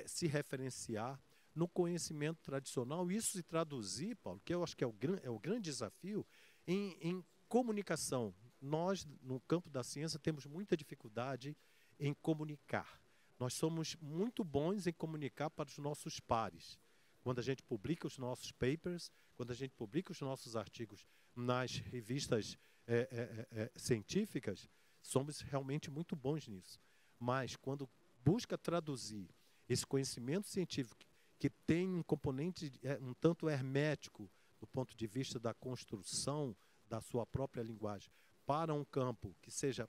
D: se referenciar no conhecimento tradicional, isso se traduzir, Paulo, que eu acho que é o grande desafio, em comunicação. Nós, no campo da ciência, temos muita dificuldade em comunicar. Nós somos muito bons em comunicar para os nossos pares. Quando a gente publica os nossos papers, quando a gente publica os nossos artigos nas revistas científicas, somos realmente muito bons nisso. Mas quando busca traduzir esse conhecimento científico que tem um componente um tanto hermético do ponto de vista da construção da sua própria linguagem para um campo que seja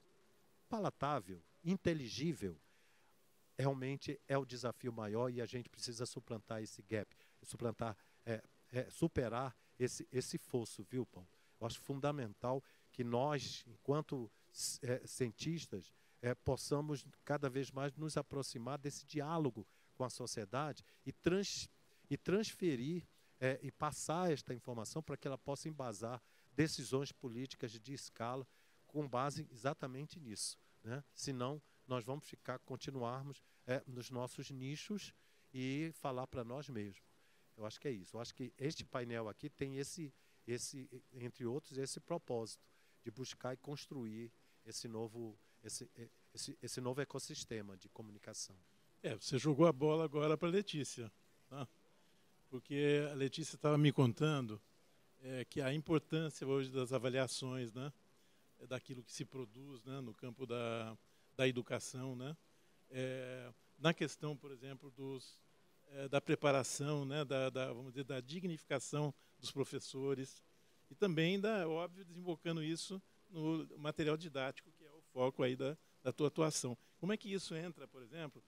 D: palatável, inteligível, realmente é o desafio maior e a gente precisa suplantar esse gap, superar esse fosso, viu, Paulo? Eu acho fundamental que nós, enquanto cientistas, possamos cada vez mais nos aproximar desse diálogo com a sociedade e transferir e passar esta informação para que ela possa embasar decisões políticas de escala com base exatamente nisso, né? Senão, nós vamos continuarmos nos nossos nichos e falar para nós mesmos. Eu acho que é isso. Eu acho que este painel aqui tem entre outros, esse propósito de buscar e construir esse novo ecossistema de comunicação.
A: Você jogou a bola agora para a Letícia, tá? Porque a Letícia estava me contando que a importância hoje das avaliações, né, daquilo que se produz, né, no campo da educação, né, na questão, por exemplo, da preparação, né, vamos dizer, da dignificação dos professores e também, óbvio, desembocando isso no material didático, que é o foco aí da tua atuação. Como é que isso entra, por exemplo,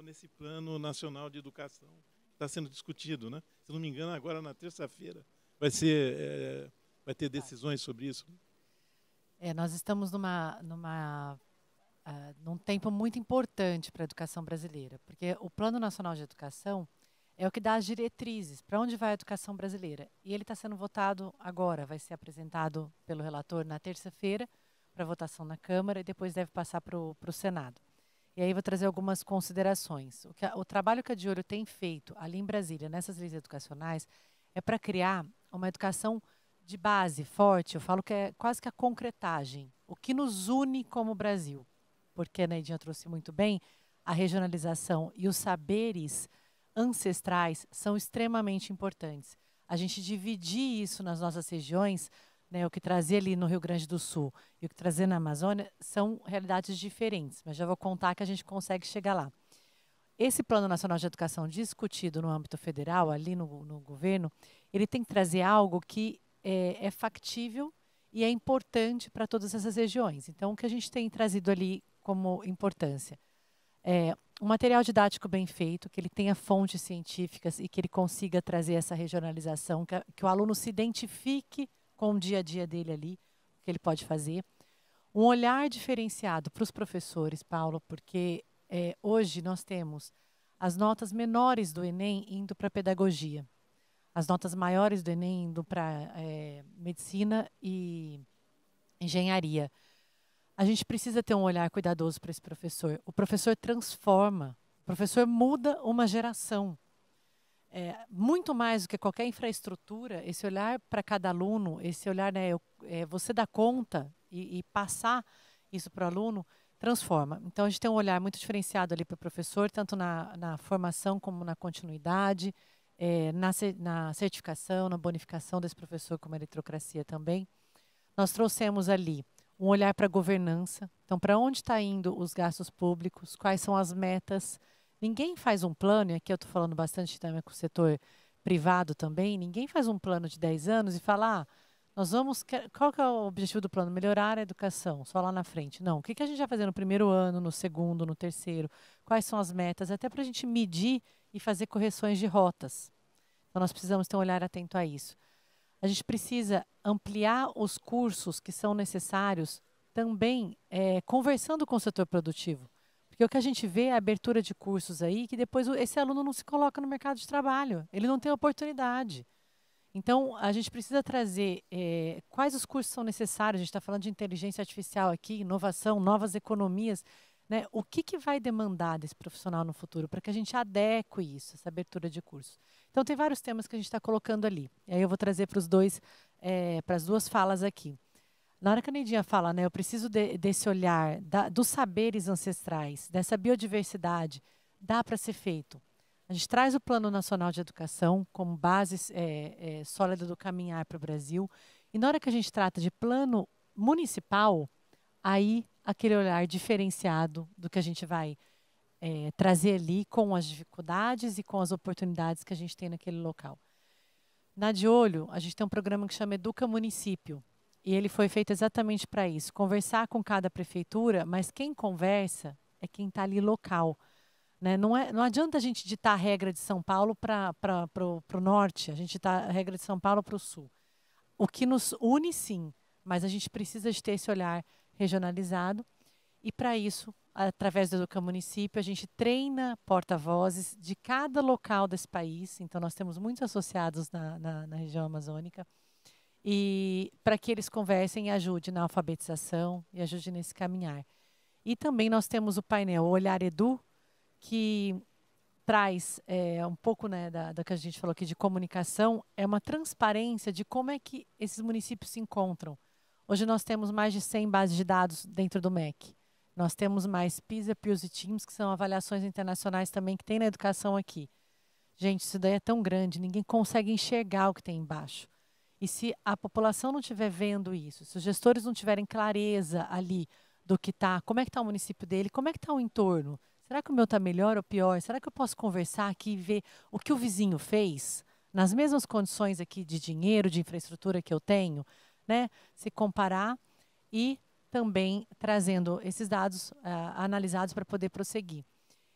A: nesse Plano Nacional de Educação que está sendo discutido, né? Se não me engano, agora na terça-feira vai ter decisões sobre isso.
B: Nós estamos num tempo muito importante para a educação brasileira, porque o Plano Nacional de Educação é o que dá as diretrizes para onde vai a educação brasileira. E ele está sendo votado agora, vai ser apresentado pelo relator na terça-feira para votação na Câmara e depois deve passar para o Senado. E aí vou trazer algumas considerações. O trabalho que a De Olho tem feito ali em Brasília, nessas leis educacionais, é para criar uma educação de base forte. Eu falo que é quase que a concretagem, o que nos une como Brasil. Porque a Neidinha trouxe muito bem, a regionalização e os saberes ancestrais são extremamente importantes. A gente dividir isso nas nossas regiões, né, o que trazer ali no Rio Grande do Sul e o que trazer na Amazônia, são realidades diferentes, mas já vou contar que a gente consegue chegar lá. Esse Plano Nacional de Educação discutido no âmbito federal, ali no governo, ele tem que trazer algo que é factível e é importante para todas essas regiões. Então, o que a gente tem trazido ali como importância? Um material didático bem feito, que ele tenha fontes científicas e que ele consiga trazer essa regionalização, que o aluno se identifique com o dia a dia dele ali, o que ele pode fazer. Um olhar diferenciado para os professores, Paulo, porque hoje nós temos as notas menores do Enem indo para a pedagogia, as notas maiores do Enem indo para medicina e engenharia. A gente precisa ter um olhar cuidadoso para esse professor. O professor transforma, o professor muda uma geração. Muito mais do que qualquer infraestrutura, esse olhar para cada aluno, esse olhar, né, você dar conta e passar isso para o aluno, transforma. Então, a gente tem um olhar muito diferenciado ali para o professor, tanto na formação como na continuidade, na certificação, na bonificação desse professor, como a meritocracia também. Nós trouxemos ali um olhar para a governança. Então, para onde está indo os gastos públicos? Quais são as metas? Ninguém faz um plano, e aqui eu estou falando bastante também com o setor privado também, ninguém faz um plano de 10 anos e fala, qual que é o objetivo do plano? Melhorar a educação, só lá na frente. Não, o que a gente vai fazer no primeiro ano, no segundo, no terceiro? Quais são as metas? Até para a gente medir e fazer correções de rotas. Então, nós precisamos ter um olhar atento a isso. A gente precisa ampliar os cursos que são necessários também conversando com o setor produtivo. Porque o que a gente vê é a abertura de cursos aí que depois esse aluno não se coloca no mercado de trabalho. Ele não tem oportunidade. Então, a gente precisa trazer quais os cursos são necessários. A gente está falando de inteligência artificial aqui, inovação, novas economias. Né? O que vai demandar desse profissional no futuro para que a gente adeque isso, essa abertura de cursos. Então, tem vários temas que a gente está colocando ali. E aí eu vou trazer para as duas falas aqui. Na hora que a Neidinha fala, né, eu preciso desse olhar, dos saberes ancestrais, dessa biodiversidade, dá para ser feito. A gente traz o Plano Nacional de Educação como base sólida do caminhar para o Brasil. E na hora que a gente trata de plano municipal, aí aquele olhar diferenciado do que a gente vai trazer ali com as dificuldades e com as oportunidades que a gente tem naquele local. Na De Olho, a gente tem um programa que chama Educa Município. E ele foi feito exatamente para isso. Conversar com cada prefeitura, mas quem conversa é quem está ali local. Né? Não adianta a gente ditar a regra de São Paulo para o norte, a gente ditar a regra de São Paulo para o sul. O que nos une, sim, mas a gente precisa de ter esse olhar regionalizado. E para isso, através do Educa Município, a gente treina porta-vozes de cada local desse país. Então, nós temos muitos associados na região amazônica. E para que eles conversem e ajudem na alfabetização e ajudem nesse caminhar. E também nós temos o painel o Olhar Edu, que traz um pouco, né, da que a gente falou aqui de comunicação, é uma transparência de como é que esses municípios se encontram. Hoje nós temos mais de 100 bases de dados dentro do MEC. Nós temos mais PISA, PIRLS e TIMSS, que são avaliações internacionais também que tem na educação aqui. Gente, isso daí é tão grande, ninguém consegue enxergar o que tem embaixo. E se a população não estiver vendo isso, se os gestores não tiverem clareza ali do que está, como é que está o município dele, como é que está o entorno, Será que o meu está melhor ou pior? Será que eu posso conversar aqui e ver o que o vizinho fez? Nas mesmas condições aqui de dinheiro, de infraestrutura que eu tenho, né? Se comparar e também trazendo esses dados analisados para poder prosseguir.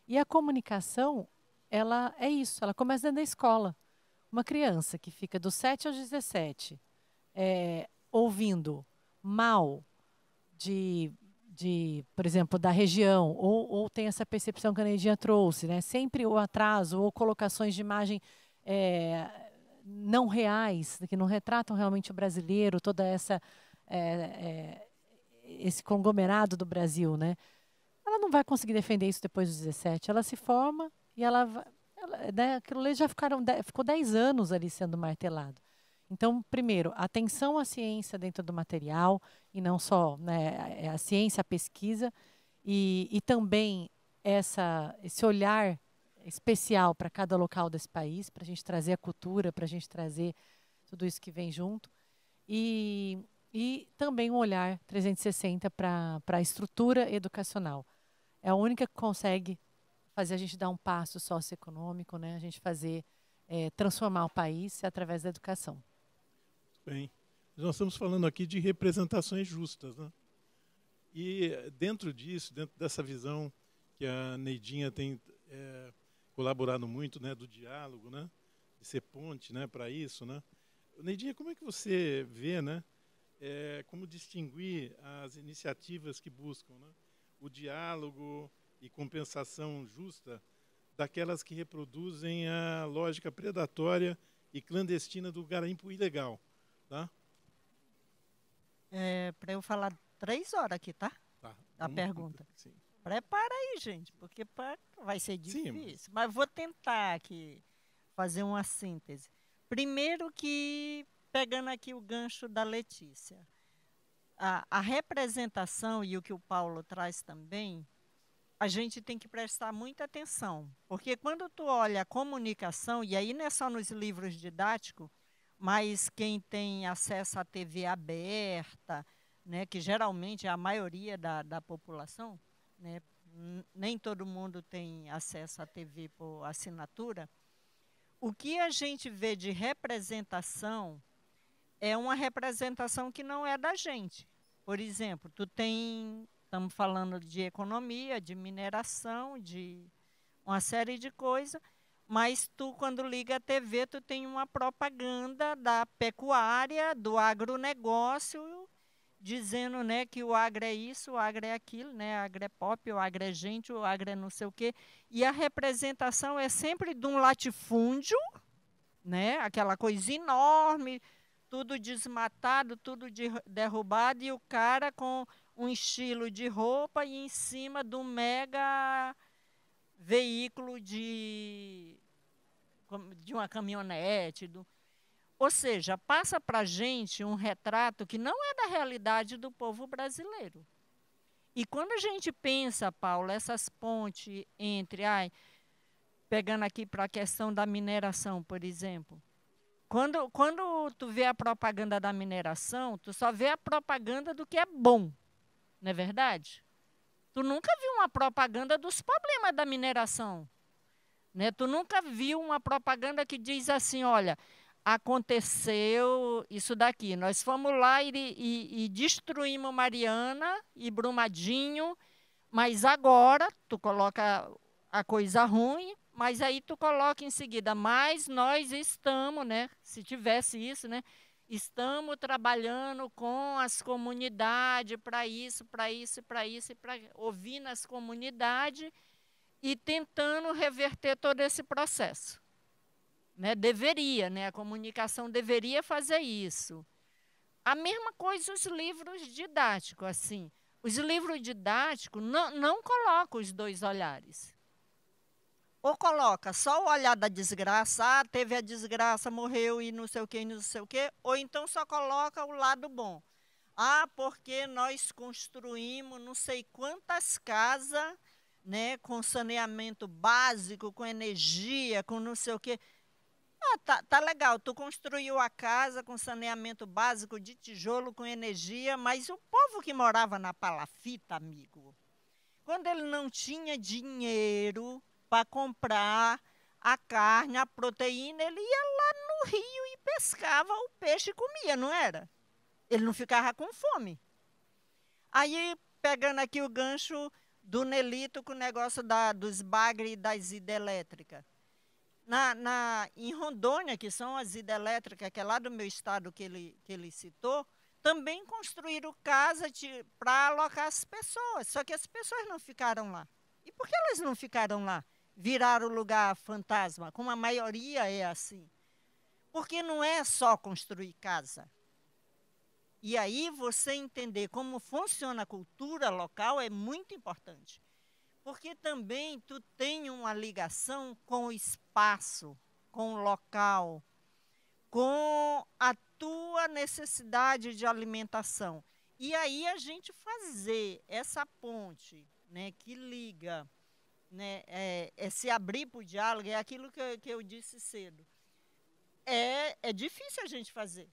B: E a comunicação, ela é isso, ela começa dentro da escola. Uma criança que fica dos 7 aos 17, ouvindo mal por exemplo, da região, ou tem essa percepção que a Neidinha trouxe, né? Sempre o atraso ou colocações de imagem não reais, que não retratam realmente o brasileiro, toda esse conglomerado do Brasil, né? Ela não vai conseguir defender isso depois dos 17. Ela se forma e né, aquilo ali ficou 10 anos ali sendo martelado. Então, primeiro, atenção à ciência dentro do material, e não só, né, a ciência, a pesquisa, e também esse olhar especial para cada local desse país, para a gente trazer a cultura, para a gente trazer tudo isso que vem junto. E também um olhar 360 para a estrutura educacional. É a única que consegue fazer a gente dar um passo socioeconômico, né? A gente transformar o país através da educação.
A: Bem, nós estamos falando aqui de representações justas, né? E dentro disso, dentro dessa visão que a Neidinha tem colaborado muito, né, do diálogo, né, de ser ponte, né, para isso, né? Neidinha, como é que você vê, né, como distinguir as iniciativas que buscam, né, o diálogo e compensação justa daquelas que reproduzem a lógica predatória e clandestina do garimpo ilegal? Tá?
C: Para eu falar 3 horas aqui, tá?
A: Tá.
C: A pergunta.
A: Sim.
C: Prepara aí, gente, porque vai ser difícil.
A: Sim,
C: mas vou tentar aqui fazer uma síntese. Primeiro que, pegando aqui o gancho da Letícia, a representação e o que o Paulo traz também, a gente tem que prestar muita atenção. Porque quando tu olha a comunicação, e aí não é só nos livros didáticos, mas quem tem acesso à TV aberta, né, que geralmente é a maioria da população, né, nem todo mundo tem acesso à TV por assinatura, o que a gente vê de representação é uma representação que não é da gente. Por exemplo, estamos falando de economia, de mineração, de uma série de coisas, mas tu, quando liga a TV, tu tem uma propaganda da pecuária, do agronegócio, dizendo, né, que o agro é isso, o agro é aquilo, né, o agro é pop, o agro é gente, o agro é não sei o quê. E a representação é sempre de um latifúndio, né, aquela coisa enorme, tudo desmatado, tudo derrubado, e o cara com um estilo de roupa e em cima de um mega veículo de uma caminhonete. Ou seja, passa para a gente um retrato que não é da realidade do povo brasileiro. E quando a gente pensa, Paulo, essas pontes entre, pegando aqui para a questão da mineração, por exemplo, quando tu vê a propaganda da mineração, tu só vê a propaganda do que é bom, não é verdade? Tu nunca viu uma propaganda dos problemas da mineração, né? Tu nunca viu uma propaganda que diz assim, olha, aconteceu isso daqui, nós fomos lá e destruímos Mariana e Brumadinho, mas agora tu coloca a coisa ruim, mas aí tu coloca em seguida, mas nós estamos, né? Se tivesse isso, né? Estamos trabalhando com as comunidades para isso, para ouvir nas comunidades e tentando reverter todo esse processo. Né? Deveria, né? A comunicação deveria fazer isso. A mesma coisa os livros didáticos, assim. Os livros didáticos não colocam os dois olhares. Ou coloca só o olhar da desgraça, teve a desgraça, morreu e não sei o quê, ou então só coloca o lado bom. Porque nós construímos não sei quantas casas, né, com saneamento básico, com energia, com não sei o quê. Tá legal, tu construiu a casa com saneamento básico de tijolo, com energia, mas o povo que morava na palafita, amigo, Quando ele não tinha dinheiro para comprar a carne, a proteína, ele ia lá no rio e pescava o peixe e comia, não era? Ele não ficava com fome. Aí, pegando aqui o gancho do Nelito com o negócio dos bagre e das hidrelétricas. Em Rondônia, que são as hidrelétricas, que é lá do meu estado que ele citou, também construíram casa para alocar as pessoas, só que as pessoas não ficaram lá. E por que elas não ficaram lá? Viraram lugar fantasma, como a maioria é assim. Porque não é só construir casa. E aí você entender como funciona a cultura local é muito importante. Porque também tu tem uma ligação com o espaço, com o local, com a tua necessidade de alimentação. E aí a gente fazer essa ponte, né, que liga, né, se abrir para o diálogo, é aquilo que eu disse cedo. É difícil a gente fazer.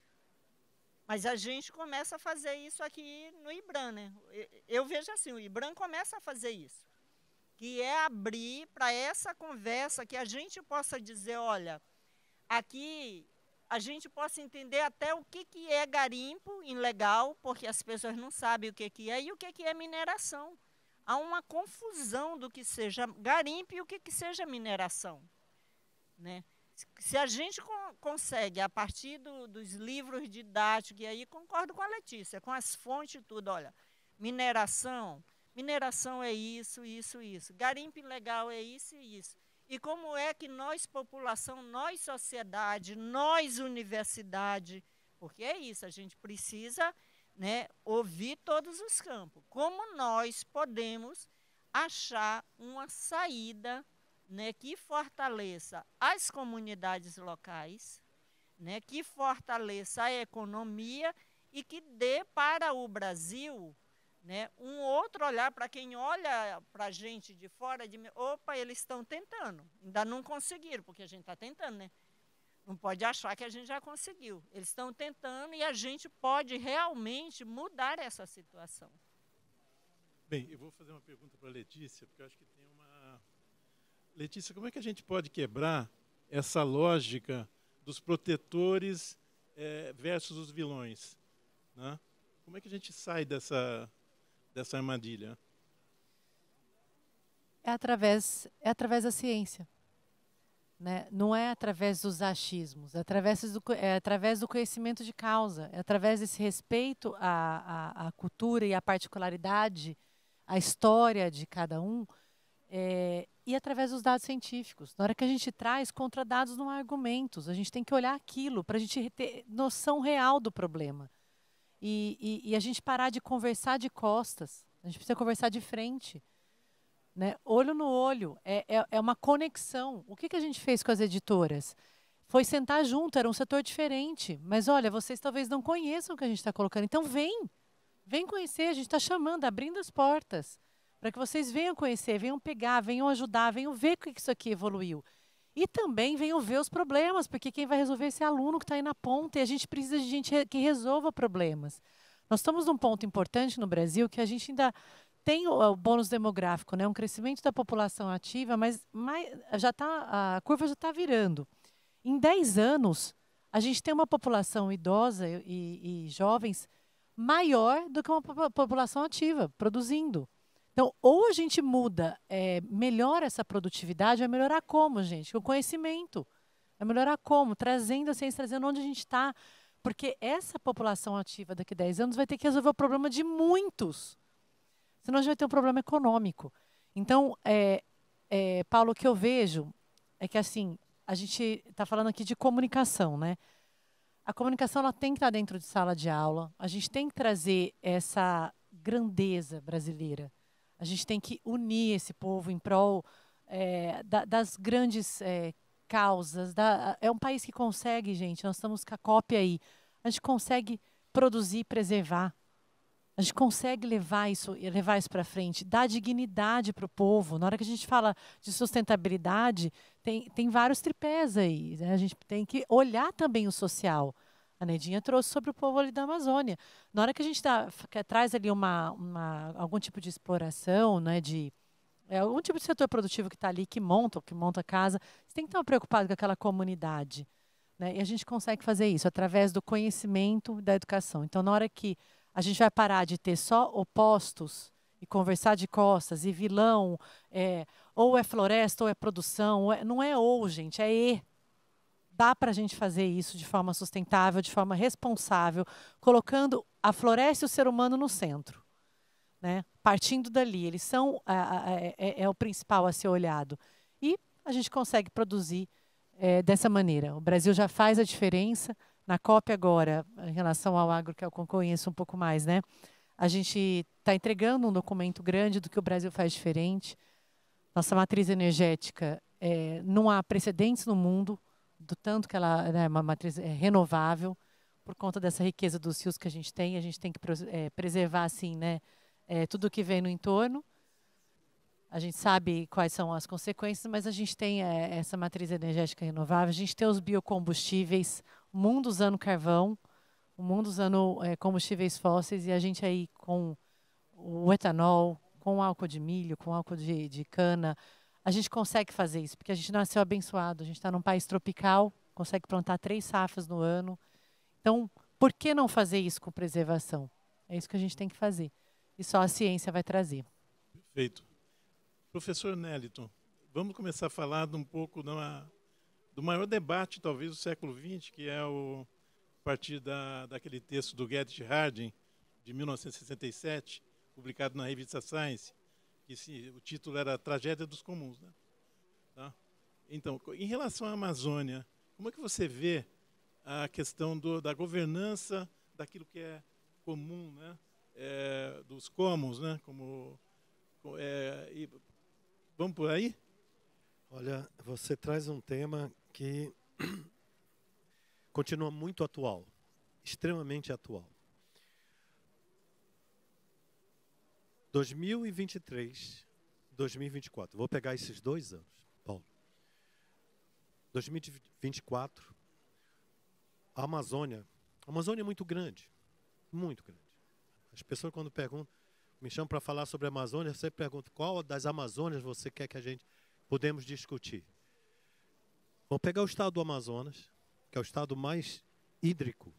C: Mas a gente começa a fazer isso aqui no IBRAM, né? Eu vejo assim, o IBRAM começa a fazer isso, que é abrir para essa conversa, que a gente possa dizer, olha, aqui a gente possa entender até o que é garimpo ilegal, porque as pessoas não sabem o que é, e o que é mineração. Há uma confusão do que seja garimpo e o que seja mineração, né? Se a gente consegue, a partir dos livros didáticos, e aí concordo com a Letícia, com as fontes e tudo, olha, mineração é isso, isso, isso. Garimpo ilegal é isso e isso. E como é que nós, população, nós, sociedade, nós, universidade, porque é isso, a gente precisa, né, ouvir todos os campos. Como nós podemos achar uma saída, né, que fortaleça as comunidades locais, né, que fortaleça a economia e que dê para o Brasil, né, um outro olhar para quem olha para a gente de fora, opa, eles estão tentando, ainda não conseguiram, porque a gente está tentando, né? Não pode achar que a gente já conseguiu. Eles estão tentando e a gente pode realmente mudar essa situação.
A: Bem, eu vou fazer uma pergunta para a Letícia, porque eu acho que tem uma... Letícia, como é que a gente pode quebrar essa lógica dos protetores versus os vilões, né? Como é que a gente sai dessa armadilha?
B: É através da ciência, né? Não é através dos achismos, é através do conhecimento de causa, é através desse respeito à cultura e à particularidade, à história de cada um, e através dos dados científicos. Na hora que a gente traz contra dados, não há argumentos. A gente tem que olhar aquilo para a gente ter noção real do problema. E a gente parar de conversar de costas. A gente precisa conversar de frente, né? Olho no olho. É uma conexão. O que a gente fez com as editoras? Foi sentar junto, era um setor diferente. Mas, olha, vocês talvez não conheçam o que a gente está colocando. Então, vem conhecer. A gente está chamando, abrindo as portas, para que vocês venham conhecer, venham pegar, venham ajudar, venham ver o que isso aqui evoluiu. E também venham ver os problemas, porque quem vai resolver é esse aluno que está aí na ponta, e a gente precisa de gente que resolva problemas. Nós estamos num ponto importante no Brasil que a gente ainda tem o bônus demográfico, né? Um crescimento da população ativa, mas a curva já está virando. Em 10 anos, a gente tem uma população idosa e jovens maior do que uma população ativa, produzindo. Então, ou a gente muda, melhora essa produtividade, vai melhorar como, gente? Com o conhecimento. Vai melhorar como? Trazendo a ciência, trazendo onde a gente está. Porque essa população ativa daqui a 10 anos vai ter que resolver o problema de muitos. Senão a gente vai ter um problema econômico. Então, Paulo, o que eu vejo é que, assim, a gente está falando aqui de comunicação, né? A comunicação ela tem que estar dentro de sala de aula. A gente tem que trazer essa grandeza brasileira. A gente tem que unir esse povo em prol das grandes causas. É um país que consegue, gente, nós estamos com a cópia aí, a gente consegue produzir e preservar. A gente consegue levar isso para frente, dar dignidade para o povo. Na hora que a gente fala de sustentabilidade, tem vários tripés aí, né? A gente tem que olhar também o social. A Neidinha trouxe sobre o povo ali da Amazônia. Na hora que a gente traz ali algum tipo de exploração, né, algum tipo de setor produtivo que está ali, que monta a casa, você tem que estar preocupado com aquela comunidade. Né? E a gente consegue fazer isso através do conhecimento da educação. Então, na hora que a gente vai parar de ter só opostos e conversar de costas e vilão, ou é floresta ou é produção, não é ou, gente, é e. Dá para a gente fazer isso de forma sustentável, de forma responsável, colocando a floresta e o ser humano no centro. Né? Partindo dali, eles são o principal a ser olhado. E a gente consegue produzir dessa maneira. O Brasil já faz a diferença. Na COP agora, em relação ao agro, que eu conheço um pouco mais, né? A gente está entregando um documento grande do que o Brasil faz diferente. Nossa matriz energética, não há precedentes no mundo do tanto que ela é uma matriz renovável, por conta dessa riqueza dos rios que a gente tem que preservar assim, né, tudo que vem no entorno. A gente sabe quais são as consequências, mas a gente tem essa matriz energética renovável, a gente tem os biocombustíveis, o mundo usando carvão, o mundo usando combustíveis fósseis, e a gente aí com o etanol, com álcool de milho, com álcool de cana, a gente consegue fazer isso, porque a gente nasceu abençoado, a gente está num país tropical, consegue plantar 3 safras no ano. Então, por que não fazer isso com preservação? É isso que a gente tem que fazer. E só a ciência vai trazer.
A: Perfeito. Professor Neliton, vamos começar a falar um pouco do maior debate, talvez, do século XX, que é a partir daquele texto do Getty Harding, de 1967, publicado na revista Science, que o título era Tragédia dos Comuns. Né? Tá? Então, em relação à Amazônia, como é que você vê a questão da governança daquilo que é comum, né? Dos comuns, né? Vamos por aí?
D: Olha, você traz um tema que continua muito atual, extremamente atual. 2023, 2024. Vou pegar esses 2 anos, Paulo. 2024, a Amazônia é muito grande, muito grande. As pessoas quando me chamam para falar sobre a Amazônia, você pergunta qual das Amazônias você quer que a gente podemos discutir. Vamos pegar o estado do Amazonas, que é o estado mais hídrico,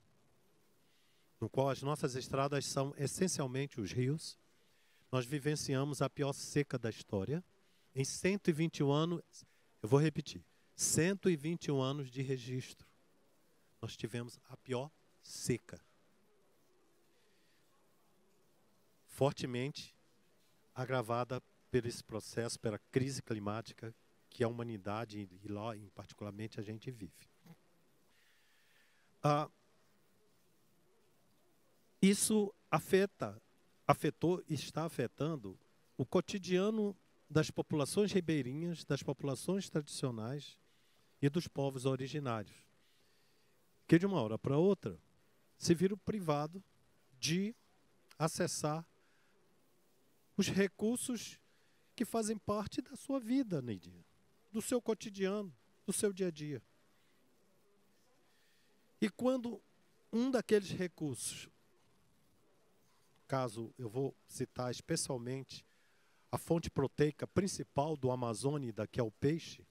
D: no qual as nossas estradas são essencialmente os rios. Nós vivenciamos a pior seca da história. Em 121 anos, eu vou repetir, 121 anos de registro, nós tivemos a pior seca. Fortemente agravada por esse processo, pela crise climática que a humanidade, e lá em particularmente a gente vive. Isso afetou e está afetando o cotidiano das populações ribeirinhas, das populações tradicionais e dos povos originários, que de uma hora para outra se viram privados de acessar os recursos que fazem parte da sua vida, Neidinha, do seu cotidiano, do seu dia a dia. E quando um daqueles recursos, caso eu vou citar especialmente a fonte proteica principal do Amazônida, que é o peixe,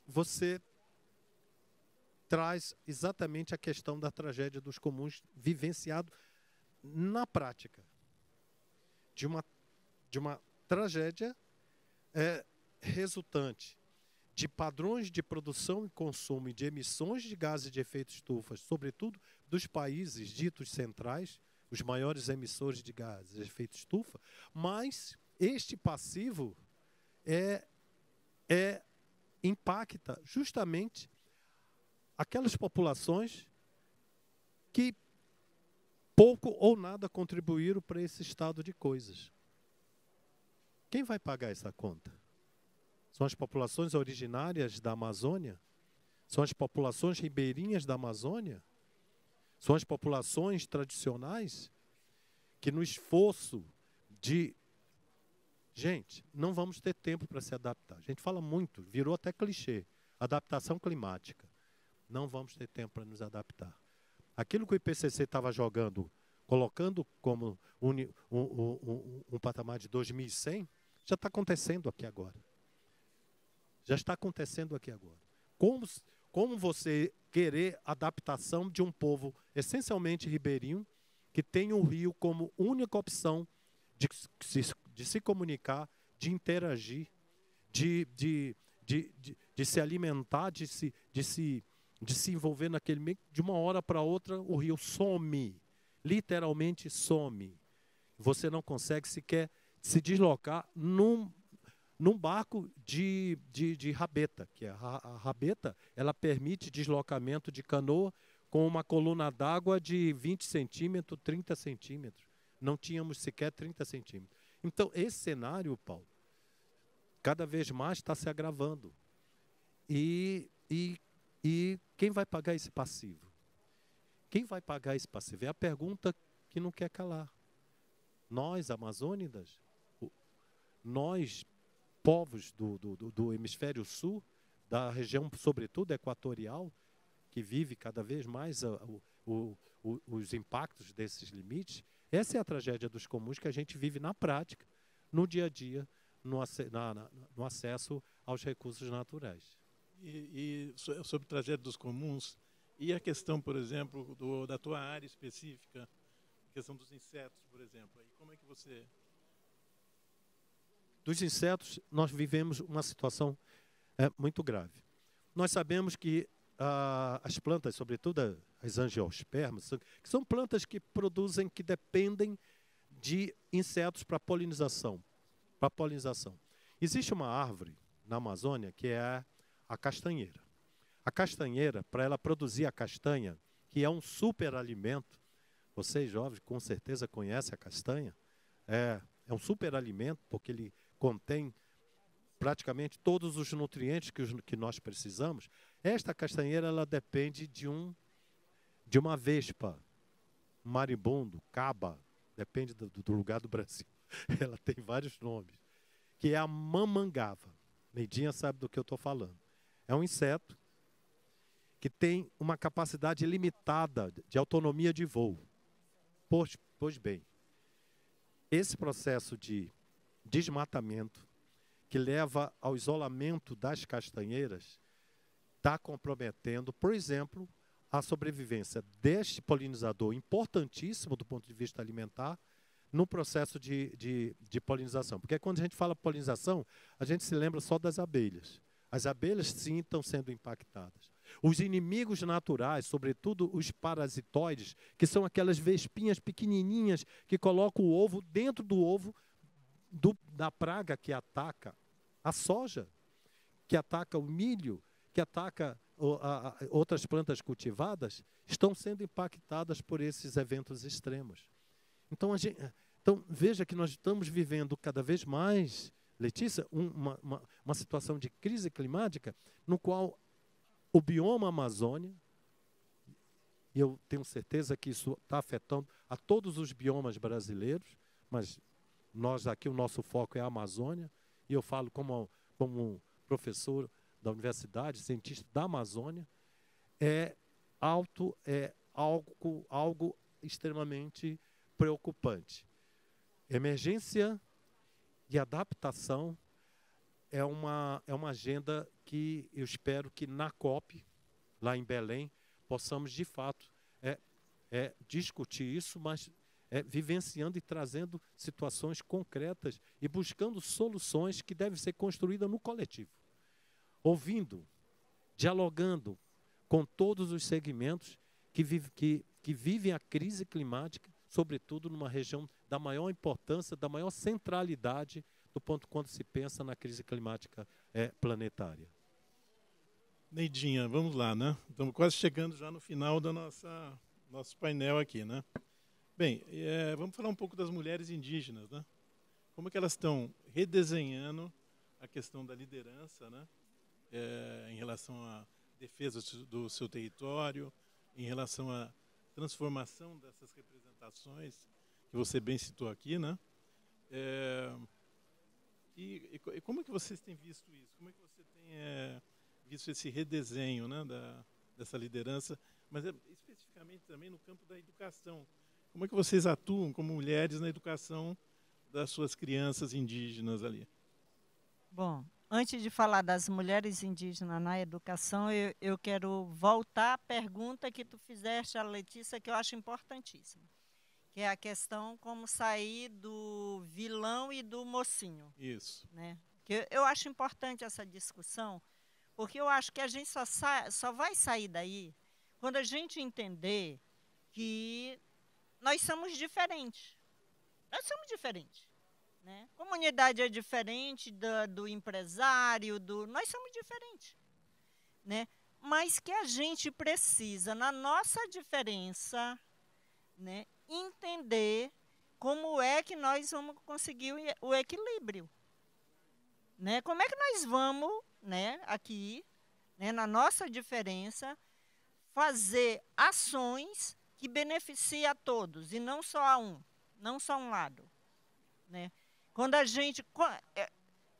D: você traz exatamente a questão da tragédia dos comuns vivenciado na prática. De uma tragédia resultante de padrões de produção e consumo e de emissões de gases de efeito estufa, sobretudo dos países ditos centrais, os maiores emissores de gases de efeito estufa, mas este passivo impacta justamente aquelas populações que pouco ou nada contribuíram para esse estado de coisas. Quem vai pagar essa conta? São as populações originárias da Amazônia? São as populações ribeirinhas da Amazônia? São as populações tradicionais que no esforço de... Gente, não vamos ter tempo para se adaptar. A gente fala muito, virou até clichê, adaptação climática. não vamos ter tempo para nos adaptar. Aquilo que o IPCC estava jogando, colocando como um patamar de 2100, já está acontecendo aqui agora. Já está acontecendo aqui agora. Como você querer adaptação de um povo essencialmente ribeirinho, que tem o rio como única opção de se comunicar, de interagir, de se alimentar, de se envolver naquele meio. De uma hora para outra, o rio some, literalmente some. Você não consegue sequer se deslocar num barco de rabeta, que a rabeta, ela permite deslocamento de canoa com uma coluna d'água de 20 centímetros, 30 centímetros. Não tínhamos sequer 30 centímetros. Então, esse cenário, Paulo, cada vez mais está se agravando. E quem vai pagar esse passivo? Quem vai pagar esse passivo? É a pergunta que não quer calar. Nós, amazônidas, nós, povos do hemisfério sul, da região, sobretudo, equatorial, que vive cada vez mais os impactos desses limites, essa é a tragédia dos comuns que a gente vive na prática, no dia a dia, no acesso aos recursos naturais.
A: E sobre a tragédia dos comuns, e a questão, por exemplo, da tua área específica, a questão dos insetos, por exemplo, aí como é que você...
D: Dos insetos, nós vivemos uma situação muito grave. Nós sabemos que as plantas, sobretudo as angiospermas, que são plantas que produzem, que dependem de insetos para polinização. Existe uma árvore na Amazônia que é a castanheira. A castanheira, para ela produzir a castanha, que é um superalimento, vocês jovens com certeza conhecem a castanha, é um superalimento porque ele contém praticamente todos os nutrientes que nós precisamos. Esta castanheira, ela depende de uma vespa, um maribundo, caba, depende do lugar do Brasil. Ela tem vários nomes, que é a mamangava. Neidinha sabe do que eu estou falando. É um inseto que tem uma capacidade limitada de autonomia de voo. Pois bem, esse processo de desmatamento que leva ao isolamento das castanheiras está comprometendo, por exemplo, a sobrevivência deste polinizador importantíssimo do ponto de vista alimentar no processo de polinização. Porque quando a gente fala polinização, a gente se lembra só das abelhas. As abelhas, sim, estão sendo impactadas. Os inimigos naturais, sobretudo os parasitoides, que são aquelas vespinhas pequenininhas que colocam o ovo dentro do ovo da praga que ataca a soja, que ataca o milho, que ataca outras plantas cultivadas, estão sendo impactadas por esses eventos extremos. Então, veja que nós estamos vivendo cada vez mais, Letícia, uma situação de crise climática no qual o bioma Amazônia, e eu tenho certeza que isso está afetando a todos os biomas brasileiros, mas nós aqui, o nosso foco é a Amazônia, e eu falo como professor da universidade, cientista da Amazônia, é algo extremamente preocupante. Emergência e adaptação é uma agenda que eu espero que na COP, lá em Belém, possamos de fato discutir isso, mas vivenciando e trazendo situações concretas e buscando soluções que devem ser construídas no coletivo. Ouvindo, dialogando com todos os segmentos que vivem a crise climática, sobretudo numa região da maior importância, da maior centralidade do ponto quando se pensa na crise climática planetária.
A: Neidinha, vamos lá, né? Estamos quase chegando já no final do nosso painel aqui, né? Bem, vamos falar um pouco das mulheres indígenas, né? Como é que elas estão redesenhando a questão da liderança, né? Em relação à defesa do seu território, em relação à transformação dessas representações que você bem citou aqui, né? E como é que vocês têm visto isso? Como é que você tem visto esse redesenho, né, dessa liderança, mas especificamente também no campo da educação. Como é que vocês atuam como mulheres na educação das suas crianças indígenas ali?
C: Bom, antes de falar das mulheres indígenas na educação, eu quero voltar à pergunta que tu fizeste, a Letícia, que eu acho importantíssima, que é a questão como sair do vilão e do mocinho.
A: Isso.
C: Né? Que eu acho importante essa discussão, porque eu acho que a gente só vai sair daí quando a gente entender que nós somos diferentes. Nós somos diferentes. Né? Comunidade é diferente do empresário, nós somos diferentes. Né? Mas que a gente precisa, na nossa diferença, né, entender como é que nós vamos conseguir o equilíbrio. Né? Como é que nós vamos, né, aqui, né, na nossa diferença, fazer ações que beneficiem a todos e não só a um, não só um lado. Né? Quando a gente...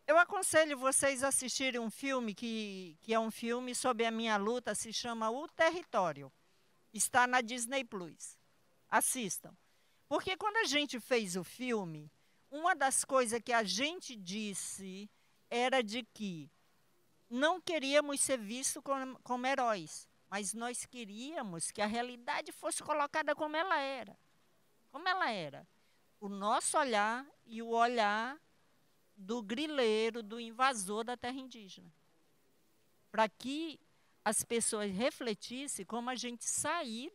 C: Eu aconselho vocês a assistirem um filme que é um filme sobre a minha luta, se chama O Território. Está na Disney Plus. Assistam. Porque quando a gente fez o filme, uma das coisas que a gente disse era de que não queríamos ser vistos como heróis, mas nós queríamos que a realidade fosse colocada como ela era. Como ela era. O nosso olhar e o olhar do grileiro, do invasor da terra indígena. Para que as pessoas refletissem como a gente sair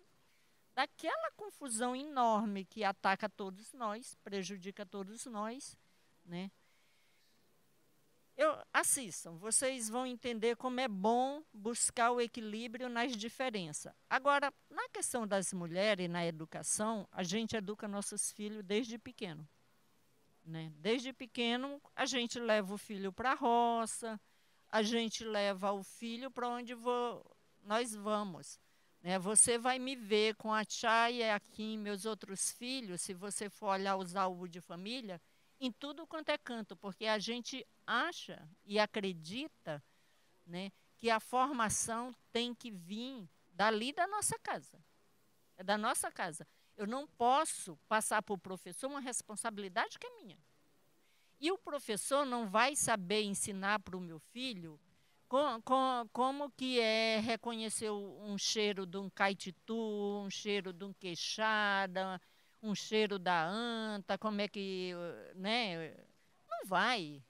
C: daquela confusão enorme que ataca todos nós, prejudica todos nós, né? Assistam, vocês vão entender como é bom buscar o equilíbrio nas diferenças. Agora, na questão das mulheres, na educação, a gente educa nossos filhos desde pequeno. Né? Desde pequeno, a gente leva o filho para a roça, a gente leva o filho para onde nós vamos. Né? Você vai me ver com a Chaya aqui, meus outros filhos, se você for olhar os álbuns de família, em tudo quanto é canto, porque a gente acha e acredita, né, que a formação tem que vir dali da nossa casa. É da nossa casa. Eu não posso passar para o professor uma responsabilidade que é minha. E o professor não vai saber ensinar para o meu filho como que é reconhecer um cheiro de um caititu, um cheiro de um queixada, um cheiro da anta, como é que, né? Não vai.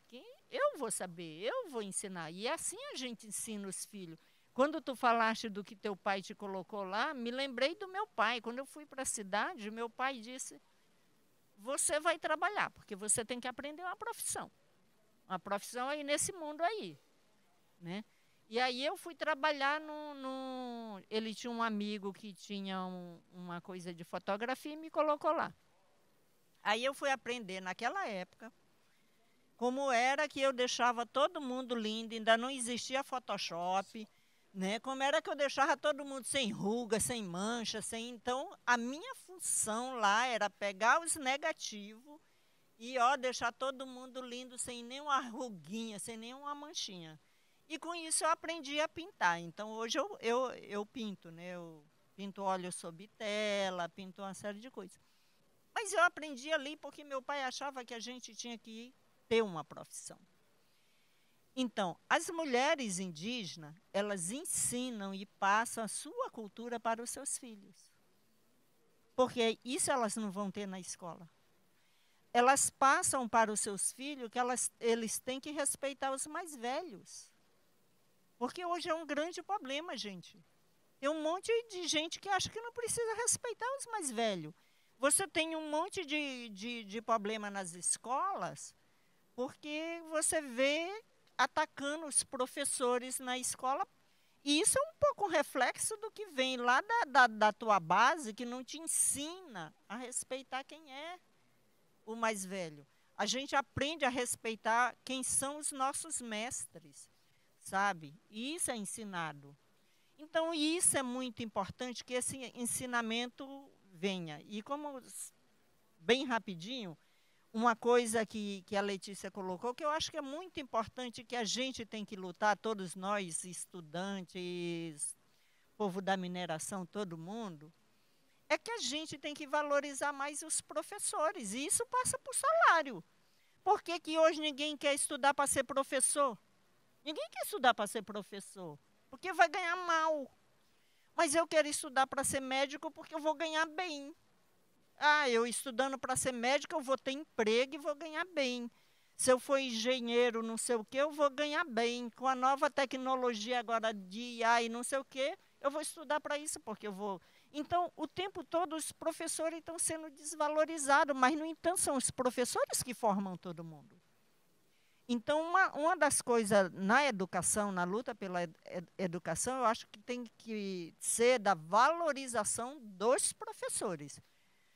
C: Eu vou saber, eu vou ensinar. E assim a gente ensina os filhos. Quando tu falaste do que teu pai te colocou lá, me lembrei do meu pai. Quando eu fui para a cidade, meu pai disse, você vai trabalhar, porque você tem que aprender uma profissão. Uma profissão aí nesse mundo aí. Né? E aí eu fui trabalhar ele tinha um amigo que tinha uma coisa de fotografia e me colocou lá. Aí eu fui aprender naquela época como era que eu deixava todo mundo lindo, ainda não existia Photoshop, né? Como era que eu deixava todo mundo sem ruga, sem mancha, então a minha função lá era pegar os negativos e deixar todo mundo lindo sem nenhuma ruguinha, sem nenhuma manchinha. E com isso eu aprendi a pintar. Então hoje eu pinto, né? Eu pinto óleo sob tela, pinto uma série de coisas. Mas eu aprendi ali porque meu pai achava que a gente tinha que ter uma profissão. Então, as mulheres indígenas, elas ensinam e passam a sua cultura para os seus filhos. Porque isso elas não vão ter na escola. Elas passam para os seus filhos que eles têm que respeitar os mais velhos. Porque hoje é um grande problema, gente. Tem um monte de gente que acha que não precisa respeitar os mais velhos. Você tem um monte de problema nas escolas, porque você vê atacando os professores na escola. E isso é um pouco um reflexo do que vem lá da tua base, que não te ensina a respeitar quem é o mais velho. A gente aprende a respeitar quem são os nossos mestres. Sabe? E isso é ensinado. Então, isso é muito importante, que esse ensinamento venha. E como, bem rapidinho, uma coisa que a Letícia colocou, que eu acho que é muito importante, que a gente tem que lutar, todos nós, estudantes, povo da mineração, todo mundo, é que a gente tem que valorizar mais os professores, e isso passa por salário. Por que que hoje ninguém quer estudar para ser professor? Ninguém quer estudar para ser professor, porque vai ganhar mal. Mas eu quero estudar para ser médico porque eu vou ganhar bem. Ah, eu estudando para ser médico, eu vou ter emprego e vou ganhar bem. Se eu for engenheiro, não sei o quê, eu vou ganhar bem. Com a nova tecnologia agora de IA e não sei o quê, eu vou estudar para isso, porque eu vou... Então, o tempo todo, os professores estão sendo desvalorizados, mas, no entanto, são os professores que formam todo mundo. Então, uma das coisas na educação, na luta pela educação, eu acho que tem que ser da valorização dos professores.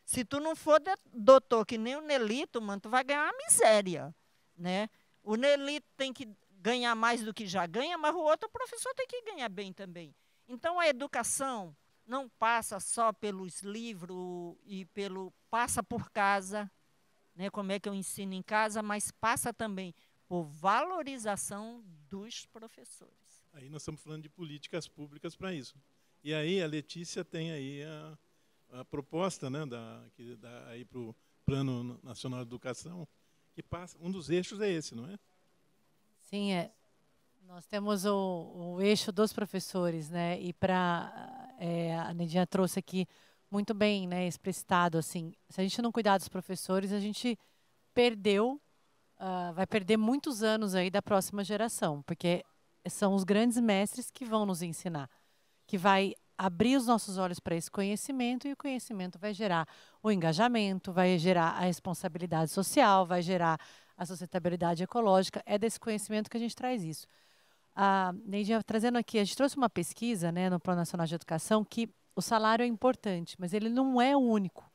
C: Se tu não for doutor que nem o Nelito, mano, tu vai ganhar uma miséria, né? O Nelito tem que ganhar mais do que já ganha, mas o outro professor tem que ganhar bem também. Então, a educação não passa só pelos livros e passa por casa, né? Como é que eu ensino em casa, mas passa também por valorização dos professores.
A: Aí nós estamos falando de políticas públicas para isso. E aí a Letícia tem aí a proposta, né, aí para o Plano Nacional de Educação, que passa, um dos eixos é esse, não é?
B: Sim, nós temos o eixo dos professores, né? E a Neidinha trouxe aqui muito bem, né, explicitado, assim, se a gente não cuidar dos professores, a gente vai perder muitos anos aí da próxima geração, porque são os grandes mestres que vão nos ensinar, que vai abrir os nossos olhos para esse conhecimento, e o conhecimento vai gerar o engajamento, vai gerar a responsabilidade social, vai gerar a sustentabilidade ecológica. É desse conhecimento que a gente traz isso. A Neidinha trazendo aqui, a gente trouxe uma pesquisa, né, no Plano Nacional de Educação, que o salário é importante, mas ele não é o único.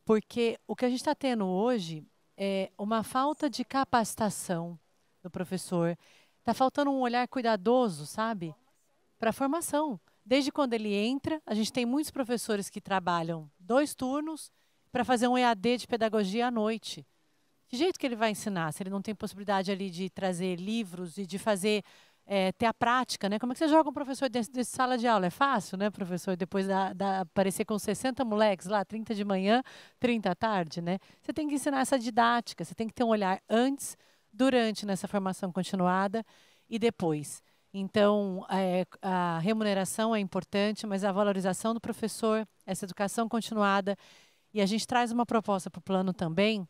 B: Porque o que a gente está tendo hoje é uma falta de capacitação do professor. Está faltando um olhar cuidadoso, sabe? Para a formação. Desde quando ele entra, a gente tem muitos professores que trabalham 2 turnos para fazer um EAD de pedagogia à noite. Que jeito que ele vai ensinar, se ele não tem possibilidade ali de trazer livros e de fazer, ter a prática, né? Como é que você joga um professor dentro de sala de aula? É fácil, né, professor? Depois aparecer com 60 moleques lá, 30 de manhã, 30 à tarde, né? Você tem que ensinar essa didática, você tem que ter um olhar antes, durante nessa formação continuada e depois. Então, a remuneração é importante, mas a valorização do professor, essa educação continuada. E a gente traz uma proposta para o plano também,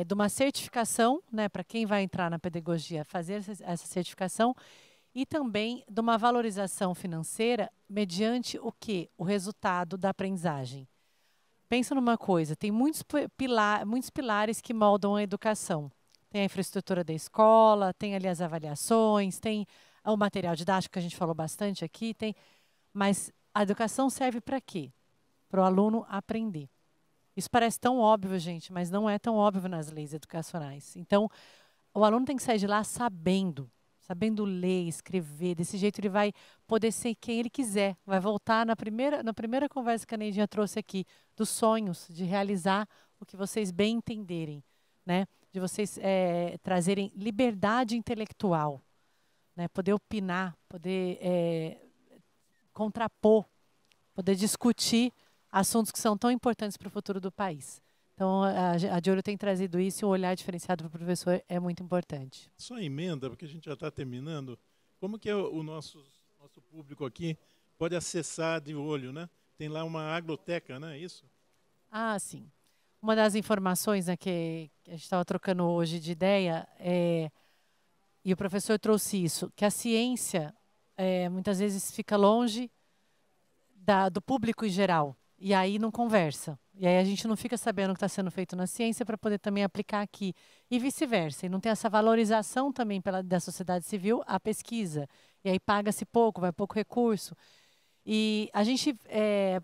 B: de uma certificação, né, para quem vai entrar na pedagogia, fazer essa certificação, e também de uma valorização financeira mediante o quê? O resultado da aprendizagem. Pensa numa coisa, tem muitos pilares que moldam a educação. Tem a infraestrutura da escola, tem ali as avaliações, tem o material didático que a gente falou bastante aqui, mas a educação serve para quê? Para o aluno aprender. Isso parece tão óbvio, gente, mas não é tão óbvio nas leis educacionais. Então, o aluno tem que sair de lá sabendo ler, escrever. Desse jeito ele vai poder ser quem ele quiser. Vai voltar na primeira conversa que a Neidinha trouxe aqui, dos sonhos, de realizar o que vocês bem entenderem, né? De vocês trazerem liberdade intelectual, né? Poder opinar, poder contrapor, poder discutir assuntos que são tão importantes para o futuro do país. Então, a De Olho tem trazido isso, e o olhar diferenciado para o professor é muito importante.
A: Só emenda, porque a gente já está terminando. Como que o nosso público aqui pode acessar De Olho, né? Tem lá uma agroteca, não é isso?
B: Ah, sim. Uma das informações, né, que a gente estava trocando hoje de ideia, e o professor trouxe isso, que a ciência muitas vezes fica longe do público em geral. E aí não conversa. E aí a gente não fica sabendo o que está sendo feito na ciência para poder também aplicar aqui. E vice-versa. E não tem essa valorização também da sociedade civil à pesquisa. E aí paga-se pouco, vai pouco recurso. E a gente,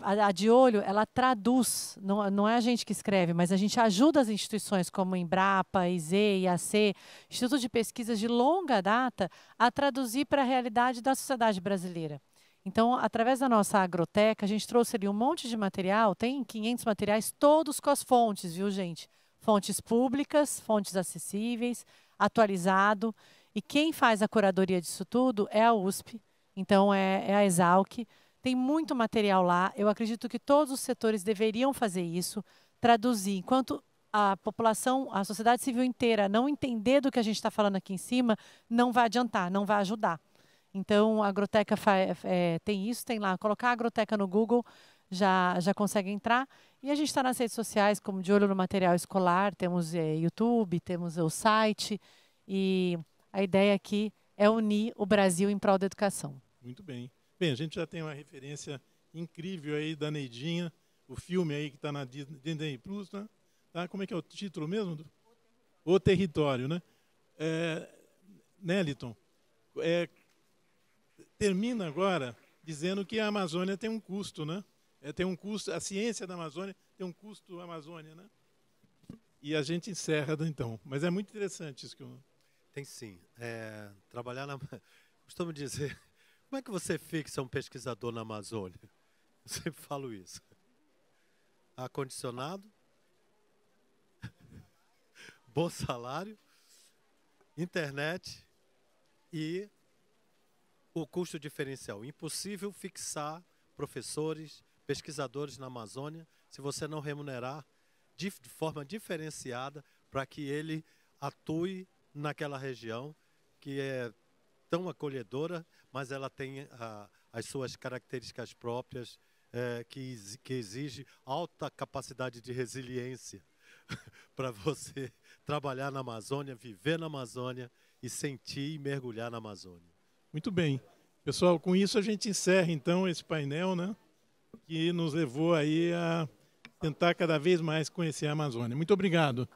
B: a De Olho, ela traduz, não é a gente que escreve, mas a gente ajuda as instituições como Embrapa, IZ, IAC, Instituto de Pesquisas de longa data, a traduzir para a realidade da sociedade brasileira. Então, através da nossa agroteca, a gente trouxe ali um monte de material, tem 500 materiais, todos com as fontes, viu, gente? Fontes públicas, fontes acessíveis, atualizado. E quem faz a curadoria disso tudo é a USP, então é a Exalc. Tem muito material lá. Eu acredito que todos os setores deveriam fazer isso, traduzir. Enquanto a população, a sociedade civil inteira não entender do que a gente está falando aqui em cima, não vai adiantar, não vai ajudar. Então, a Agroteca tem isso, tem lá. Colocar a Agroteca no Google já consegue entrar. E a gente está nas redes sociais, como De Olho no Material Escolar, temos YouTube, temos o site. E a ideia aqui é unir o Brasil em prol da educação.
A: Muito bem. Bem, a gente já tem uma referência incrível aí da Neidinha, o filme aí que está na Disney Plus, né? Tá? Como é que é o título mesmo? O Território, né? Neliton, termina agora dizendo que a Amazônia tem um custo, né? Tem um custo, a ciência da Amazônia tem um custo Amazônia, né? E a gente encerra, então. Mas é muito interessante isso que eu...
D: Tem sim. Trabalhar na... Costumo dizer, como é que você fixa um pesquisador na Amazônia? Eu sempre falo isso. Ar-condicionado, bom salário, internet e o custo diferencial. Impossível fixar professores, pesquisadores na Amazônia se você não remunerar de forma diferenciada para que ele atue naquela região que é tão acolhedora, mas ela tem as suas características próprias, que exige alta capacidade de resiliência para você trabalhar na Amazônia, viver na Amazônia e sentir e mergulhar na Amazônia.
A: Muito bem. Pessoal, com isso a gente encerra então esse painel, né, que nos levou aí a tentar cada vez mais conhecer a Amazônia. Muito obrigado.